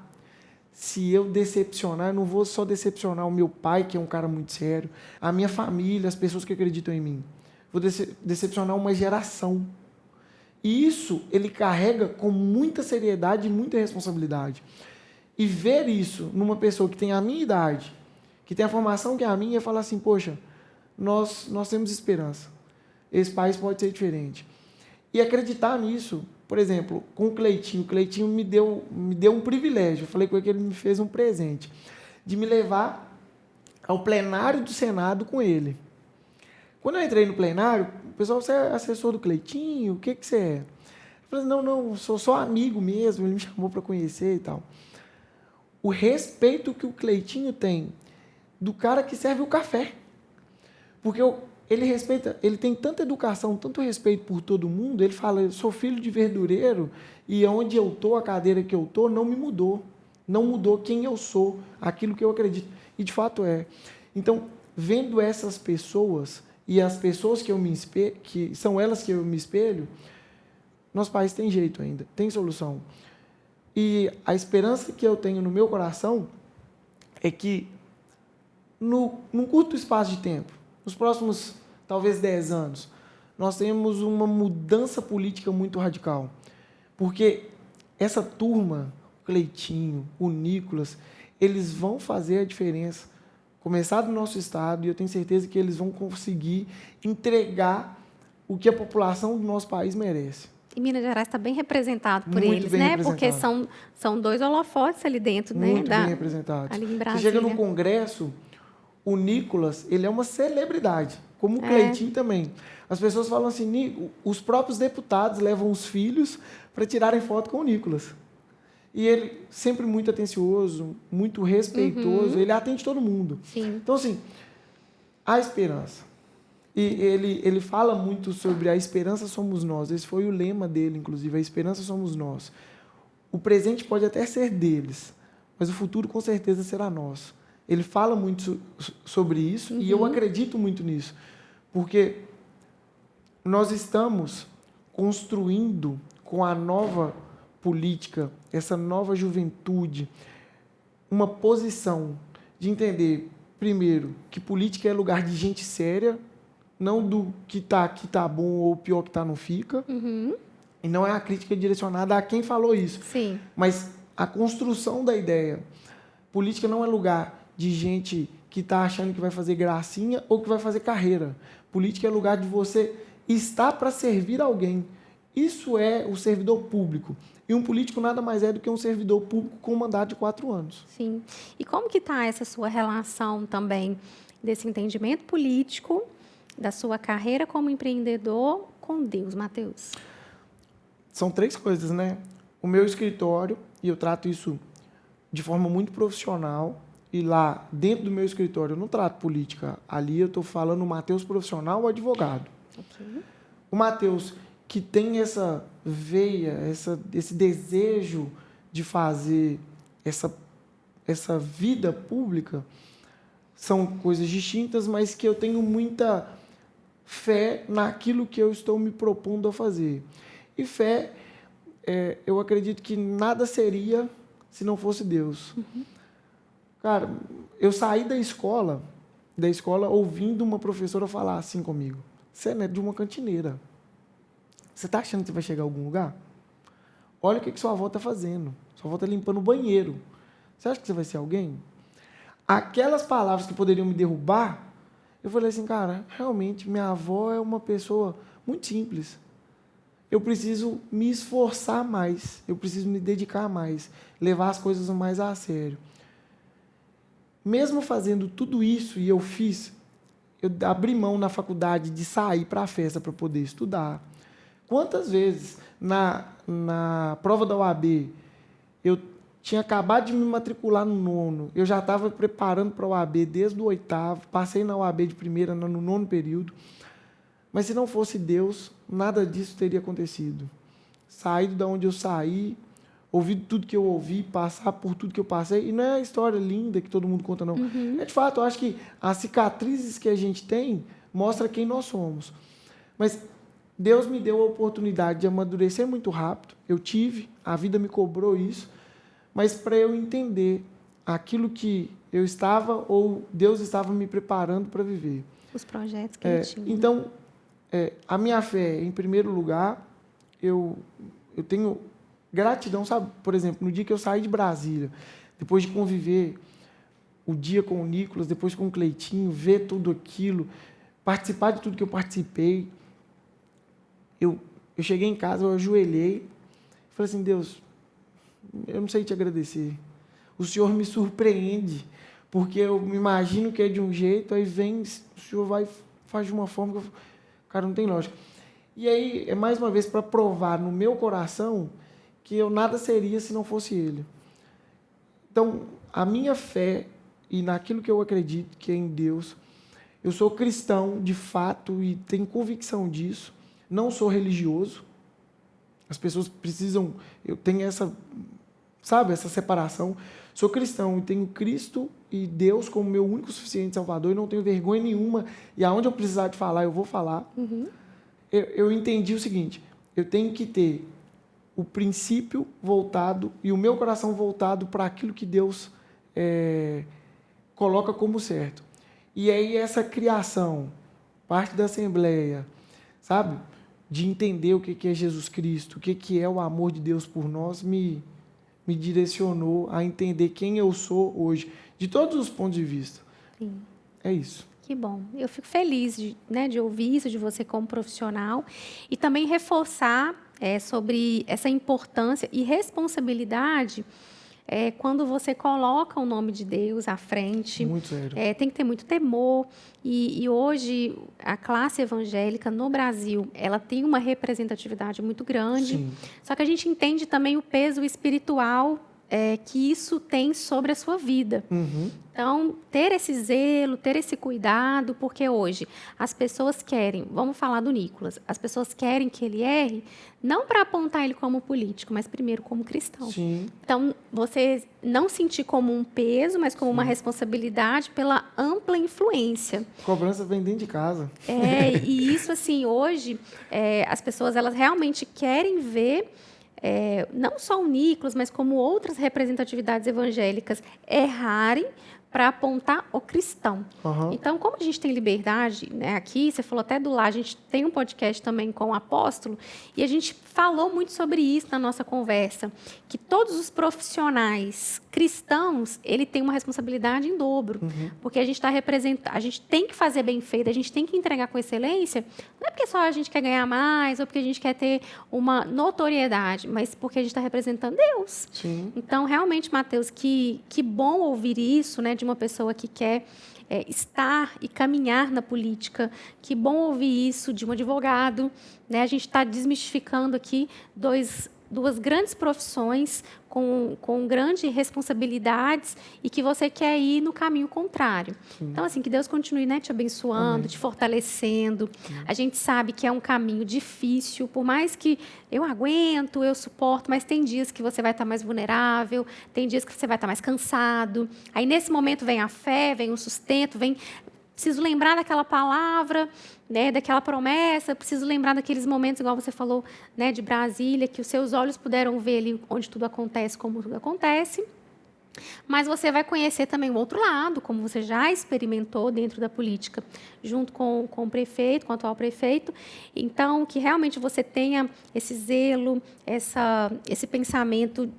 se eu decepcionar, eu não vou só decepcionar o meu pai, que é um cara muito sério, a minha família, as pessoas que acreditam em mim. Vou decepcionar uma geração. E isso ele carrega com muita seriedade e muita responsabilidade. E ver isso numa pessoa que tem a minha idade, que tem a formação que é a minha, é falar assim, poxa, nós temos esperança. Esse país pode ser diferente. E acreditar nisso, por exemplo, com o Cleitinho me deu um privilégio. Eu falei com ele que ele me fez um presente de me levar ao plenário do Senado com ele. Quando eu entrei no plenário, o pessoal, você é assessor do Cleitinho? O que você é? Eu falei, não, sou só amigo mesmo, ele me chamou para conhecer e tal. O respeito que o Cleitinho tem do cara que serve o café. Porque ele respeita, ele tem tanta educação, tanto respeito por todo mundo, ele fala, eu sou filho de verdureiro e onde eu estou, a cadeira que eu estou, não me mudou. Não mudou quem eu sou, aquilo que eu acredito. E de fato é. Então, vendo essas pessoas e as pessoas que eu me espelho, que são elas que eu me espelho, nosso país tem jeito ainda, tem solução. E a esperança que eu tenho no meu coração é que, num curto espaço de tempo, nos próximos, talvez, 10 anos, nós temos uma mudança política muito radical. Porque essa turma, o Cleitinho, o Nicolas, eles vão fazer a diferença. Começar do nosso estado, e eu tenho certeza que eles vão conseguir entregar o que a população do nosso país merece. E Minas Gerais está bem representado por Muito eles, bem né? representado. Porque são dois holofotes ali dentro, né? Muito bem representados. Ali em Brasília. Você chega no Congresso, o Nicolas, ele é uma celebridade, como o Cleitinho também. As pessoas falam assim, os próprios deputados levam os filhos para tirarem foto com o Nicolas. E ele sempre muito atencioso, muito respeitoso, ele atende todo mundo. Sim. Então, assim, há esperança. E ele fala muito sobre a esperança somos nós. Esse foi o lema dele, inclusive, a esperança somos nós. O presente pode até ser deles, mas o futuro com certeza será nosso. Ele fala muito sobre isso e eu acredito muito nisso, porque nós estamos construindo com a nova política, essa nova juventude, uma posição de entender, primeiro, que política é lugar de gente séria, não do que tá bom ou pior que tá não fica. E não é a crítica direcionada a quem falou isso. Sim. Mas a construção da ideia. Política não é lugar de gente que está achando que vai fazer gracinha ou que vai fazer carreira. Política é lugar de você estar para servir alguém. Isso é o servidor público. E um político nada mais é do que um servidor público com um mandato de 4 anos. Sim. E como que está essa sua relação também desse entendimento político, da sua carreira como empreendedor com Deus, Matheus? São 3 coisas, né? O meu escritório, e eu trato isso de forma muito profissional, e lá dentro do meu escritório eu não trato política. Ali eu estou falando o Matheus profissional ou advogado. Okay. O Matheus que tem essa veia, esse desejo de fazer essa vida pública, são coisas distintas, mas que eu tenho muita fé naquilo que eu estou me propondo a fazer. E fé, eu acredito que nada seria se não fosse Deus. Cara, eu saí da escola ouvindo uma professora falar assim comigo: você é neto de uma cantineira. Você está achando que você vai chegar a algum lugar? Olha o que sua avó está fazendo. Sua avó está limpando o banheiro. Você acha que você vai ser alguém? Aquelas palavras que poderiam me derrubar, eu falei assim, cara, realmente, minha avó é uma pessoa muito simples. Eu preciso me esforçar mais. Eu preciso me dedicar mais. Levar as coisas mais a sério. Mesmo fazendo tudo isso, e eu abri mão na faculdade de sair para a festa para poder estudar. Quantas vezes, na prova da OAB, eu tinha acabado de me matricular no 9º, eu já estava preparando para a OAB desde o 8º, passei na OAB de primeira, no 9º período, mas se não fosse Deus, nada disso teria acontecido. Saído de onde eu saí, ouvido tudo que eu ouvi, passar por tudo que eu passei, e não é a história linda que todo mundo conta, não. É, de fato, eu acho que as cicatrizes que a gente tem mostram quem nós somos. Mas Deus me deu a oportunidade de amadurecer muito rápido. Eu tive, a vida me cobrou isso, mas para eu entender aquilo que eu estava ou Deus estava me preparando para viver. Os projetos que ele tinha. Então, a minha fé, em primeiro lugar, eu tenho gratidão, sabe? Por exemplo, no dia que eu saí de Brasília, depois de conviver o dia com o Nicolas, depois com o Cleitinho, ver tudo aquilo, participar de tudo que eu participei, eu cheguei em casa, eu ajoelhei, falei assim, Deus, eu não sei te agradecer. O Senhor me surpreende, porque eu me imagino que é de um jeito, aí vem, o Senhor vai faz de uma forma que eu, cara, não tem lógica. E aí, mais uma vez, para provar no meu coração que eu nada seria se não fosse Ele. Então, a minha fé e naquilo que eu acredito, que é em Deus, eu sou cristão de fato e tenho convicção disso. Não sou religioso. As pessoas precisam... Eu tenho essa separação. Sou cristão e tenho Cristo e Deus como meu único suficiente Salvador e não tenho vergonha nenhuma. E aonde eu precisar de falar, eu vou falar. Eu entendi o seguinte, eu tenho que ter o princípio voltado e o meu coração voltado para aquilo que Deus coloca como certo. E aí essa criação, parte da Assembleia, sabe? De entender o que é Jesus Cristo, o que é o amor de Deus por nós, me direcionou a entender quem eu sou hoje, de todos os pontos de vista. Sim. É isso. Que bom. Eu fico feliz de ouvir isso de você como profissional e também reforçar sobre essa importância e responsabilidade quando você coloca o nome de Deus à frente. Muito sério. Tem que ter muito temor. E hoje, a classe evangélica no Brasil, ela tem uma representatividade muito grande. Sim. Só que a gente entende também o peso espiritual que isso tem sobre a sua vida. Então, ter esse zelo, ter esse cuidado, porque hoje as pessoas querem, vamos falar do Nicolas, as pessoas querem que ele erre, não para apontar ele como político, mas primeiro como cristão. Sim. Então, você não sentir como um peso, mas como uma responsabilidade pela ampla influência. Cobrança vem dentro de casa. E isso, assim, hoje, as pessoas, elas realmente querem ver não só o Nicolas, mas como outras representatividades evangélicas errarem para apontar o cristão. Então, como a gente tem liberdade, né, aqui, você falou até do lá, a gente tem um podcast também com o apóstolo, e a gente falou muito sobre isso na nossa conversa, que todos os profissionais cristãos, ele tem uma responsabilidade em dobro, porque a gente está representando, a gente tem que fazer bem feito, a gente tem que entregar com excelência, não é porque só a gente quer ganhar mais, ou porque a gente quer ter uma notoriedade, mas porque a gente está representando Deus. Sim. Então, realmente, Mateus, que bom ouvir isso, né, de uma pessoa que quer estar e caminhar na política. Que bom ouvir isso de um advogado, né? A gente está desmistificando aqui duas grandes profissões com grandes responsabilidades e que você quer ir no caminho contrário. Então, assim, que Deus continue, né, te abençoando, te fortalecendo. A gente sabe que é um caminho difícil, por mais que eu aguento, eu suporto, mas tem dias que você vai estar mais vulnerável, tem dias que você vai estar mais cansado. Aí, nesse momento, vem a fé, vem o sustento, preciso lembrar daquela palavra, né, daquela promessa, preciso lembrar daqueles momentos, igual você falou, né, de Brasília, que os seus olhos puderam ver ali onde tudo acontece, como tudo acontece. Mas você vai conhecer também o outro lado, como você já experimentou dentro da política, junto com o prefeito, com o atual prefeito. Então, que realmente você tenha esse zelo, esse pensamento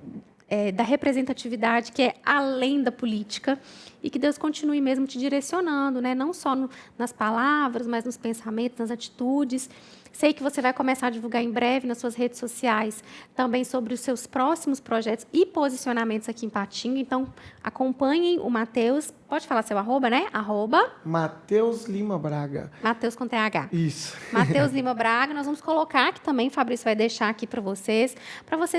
da representatividade, que é além da política, e que Deus continue mesmo te direcionando, né? Não só nas palavras, mas nos pensamentos, nas atitudes. Sei que você vai começar a divulgar em breve nas suas redes sociais também sobre os seus próximos projetos e posicionamentos aqui em Patinga. Então, acompanhem o Mateus. Pode falar seu arroba, né? Mateus Lima Braga. Mateus com TH. Isso. Mateus Lima Braga. Nós vamos colocar aqui também, o Fabrício vai deixar aqui para vocês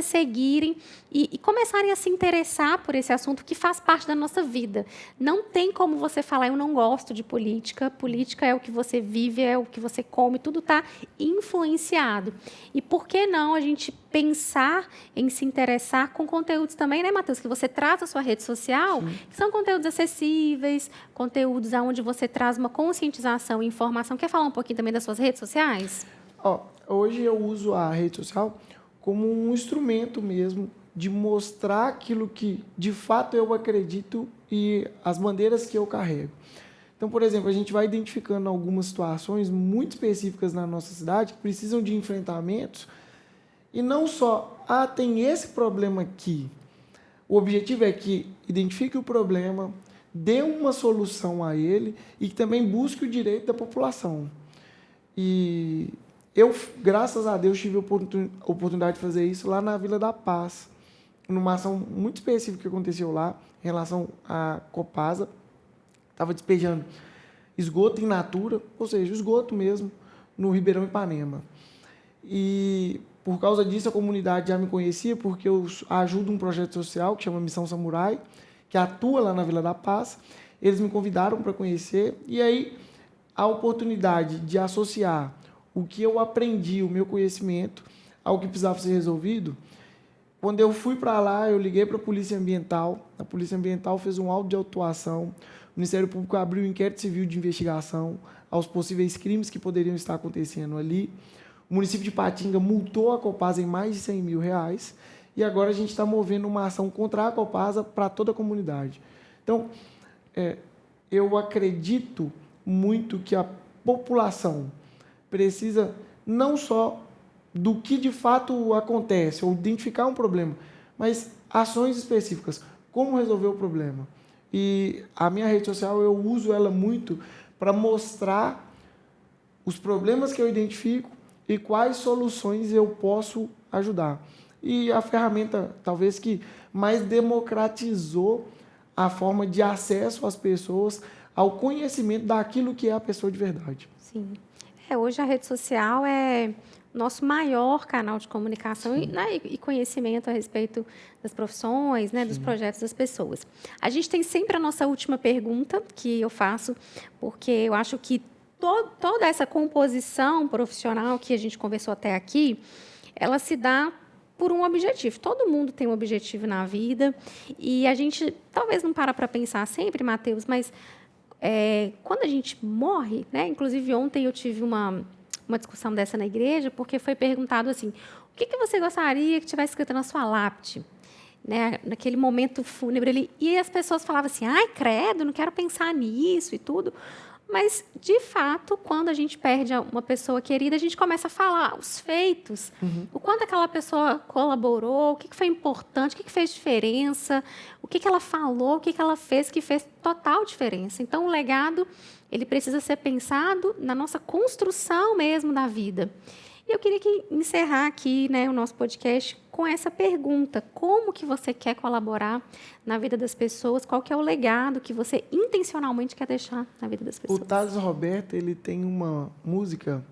seguirem e começarem a se interessar por esse assunto que faz parte da nossa vida. Não tem como você falar, eu não gosto de política. Política é o que você vive, é o que você come, tudo está influenciado. E por que não a gente pensar em se interessar com conteúdos também, né, Mateus? Que você traz a sua rede social, que são conteúdos acessíveis, conteúdos onde você traz uma conscientização e informação. Quer falar um pouquinho também das suas redes sociais? Hoje eu uso a rede social como um instrumento mesmo de mostrar aquilo que, de fato, eu acredito e as bandeiras que eu carrego. Então, por exemplo, a gente vai identificando algumas situações muito específicas na nossa cidade que precisam de enfrentamentos e não só, tem esse problema aqui. O objetivo é que identifique o problema, dê uma solução a ele e que também busque o direito da população. E eu, graças a Deus, tive a oportunidade de fazer isso lá na Vila da Paz, numa ação muito específica que aconteceu lá, em relação à Copasa. Estava despejando esgoto in natura, ou seja, esgoto mesmo, no Ribeirão Ipanema. E, por causa disso, a comunidade já me conhecia, porque eu ajudo um projeto social que chama Missão Samurai, que atua lá na Vila da Paz. Eles me convidaram para conhecer, e aí a oportunidade de associar o que eu aprendi, o meu conhecimento, ao que precisava ser resolvido. Quando eu fui para lá, eu liguei para a Polícia Ambiental. A Polícia Ambiental fez um auto de autuação. O Ministério Público abriu um inquérito civil de investigação aos possíveis crimes que poderiam estar acontecendo ali. O município de Patinga multou a Copasa em mais de R$100 mil. E agora a gente está movendo uma ação contra a Copasa para toda a comunidade. Então, eu acredito muito que a população precisa não só do que de fato acontece, ou identificar um problema, mas ações específicas, como resolver o problema. E a minha rede social, eu uso ela muito para mostrar os problemas que eu identifico e quais soluções eu posso ajudar. E a ferramenta, talvez, que mais democratizou a forma de acesso às pessoas ao conhecimento daquilo que é a pessoa de verdade. Sim. Hoje a rede social é nosso maior canal de comunicação e conhecimento a respeito das profissões, né, dos projetos das pessoas. A gente tem sempre a nossa última pergunta, que eu faço, porque eu acho que toda essa composição profissional que a gente conversou até aqui, ela se dá por um objetivo. Todo mundo tem um objetivo na vida e a gente talvez não para pensar sempre, Matheus, mas quando a gente morre, né? Inclusive ontem eu tive uma discussão dessa na igreja, porque foi perguntado assim, o que você gostaria que tivesse escrito na sua lápide? Né? Naquele momento fúnebre ali. E as pessoas falavam assim, ai, credo, não quero pensar nisso e tudo. Mas, de fato, quando a gente perde uma pessoa querida, a gente começa a falar os feitos, o quanto aquela pessoa colaborou, o que foi importante, o que fez diferença, o que ela falou, o que ela fez, que fez total diferença. Então, o legado, ele precisa ser pensado na nossa construção mesmo da vida. E eu queria encerrar aqui, né, o nosso podcast com essa pergunta. Como que você quer colaborar na vida das pessoas? Qual que é o legado que você intencionalmente quer deixar na vida das pessoas? O Thales Roberto, ele tem uma música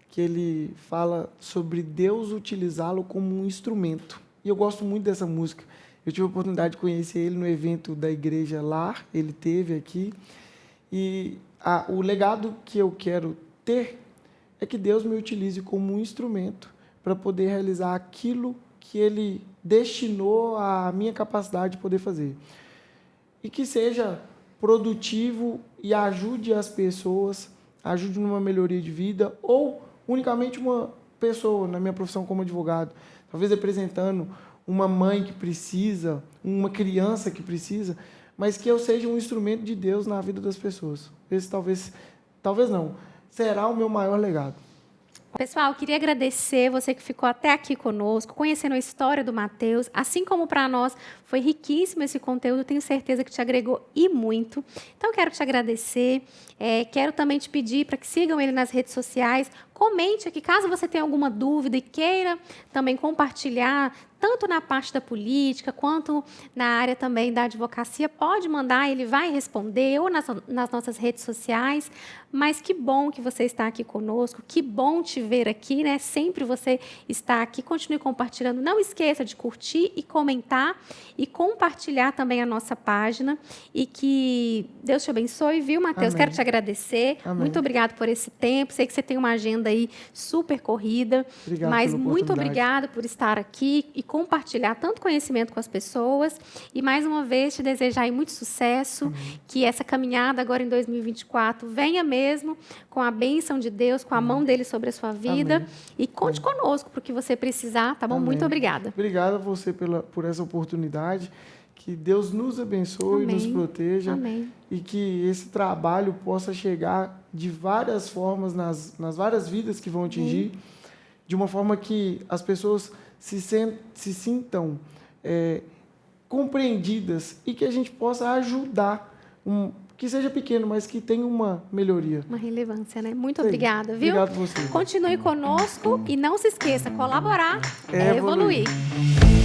que ele fala sobre Deus utilizá-lo como um instrumento. E eu gosto muito dessa música. Eu tive a oportunidade de conhecer ele no evento da Igreja Lar, ele teve aqui. E o legado que eu quero ter é que Deus me utilize como um instrumento para poder realizar aquilo que Ele destinou à minha capacidade de poder fazer. E que seja produtivo e ajude as pessoas, ajude numa melhoria de vida, ou unicamente uma pessoa, na minha profissão como advogado, talvez representando uma mãe que precisa, uma criança que precisa, mas que eu seja um instrumento de Deus na vida das pessoas. Esse talvez não, será o meu maior legado. Pessoal, queria agradecer você que ficou até aqui conosco, conhecendo a história do Matheus. Assim como para nós foi riquíssimo esse conteúdo, tenho certeza que te agregou e muito. Então, quero te agradecer. Quero também te pedir para que sigam ele nas redes sociais. Comente aqui, caso você tenha alguma dúvida e queira também compartilhar, tanto na parte da política, quanto na área também da advocacia, pode mandar, ele vai responder, ou nas nossas redes sociais. Mas que bom que você está aqui conosco, que bom te ver aqui, né? Sempre você está aqui, continue compartilhando. Não esqueça de curtir e comentar e compartilhar também a nossa página. E que Deus te abençoe, viu, Matheus? Amém. Quero te agradecer. Amém. Muito obrigado por esse tempo. Sei que você tem uma agenda aí super corrida. Obrigado mas pela muito oportunidade. obrigado por estar aqui e compartilhar tanto conhecimento com as pessoas. E, mais uma vez, te desejar aí muito sucesso, que essa caminhada agora em 2024 venha mesmo com a bênção de Deus, com a mão dele sobre a sua vida. Amém. E conte conosco para o que você precisar, tá bom? Amém. Muito obrigada. Obrigado a você por essa oportunidade. Que Deus nos abençoe, Amém. nos proteja. Amém. E que esse trabalho possa chegar de várias formas nas várias vidas que vão atingir, de uma forma que as pessoas se sintam compreendidas e que a gente possa ajudar, que seja pequeno, mas que tenha uma melhoria. Uma relevância, né? Muito Sim. obrigada, viu? Obrigado a você. Continue conosco e não se esqueça, colaborar é evoluir. evoluir.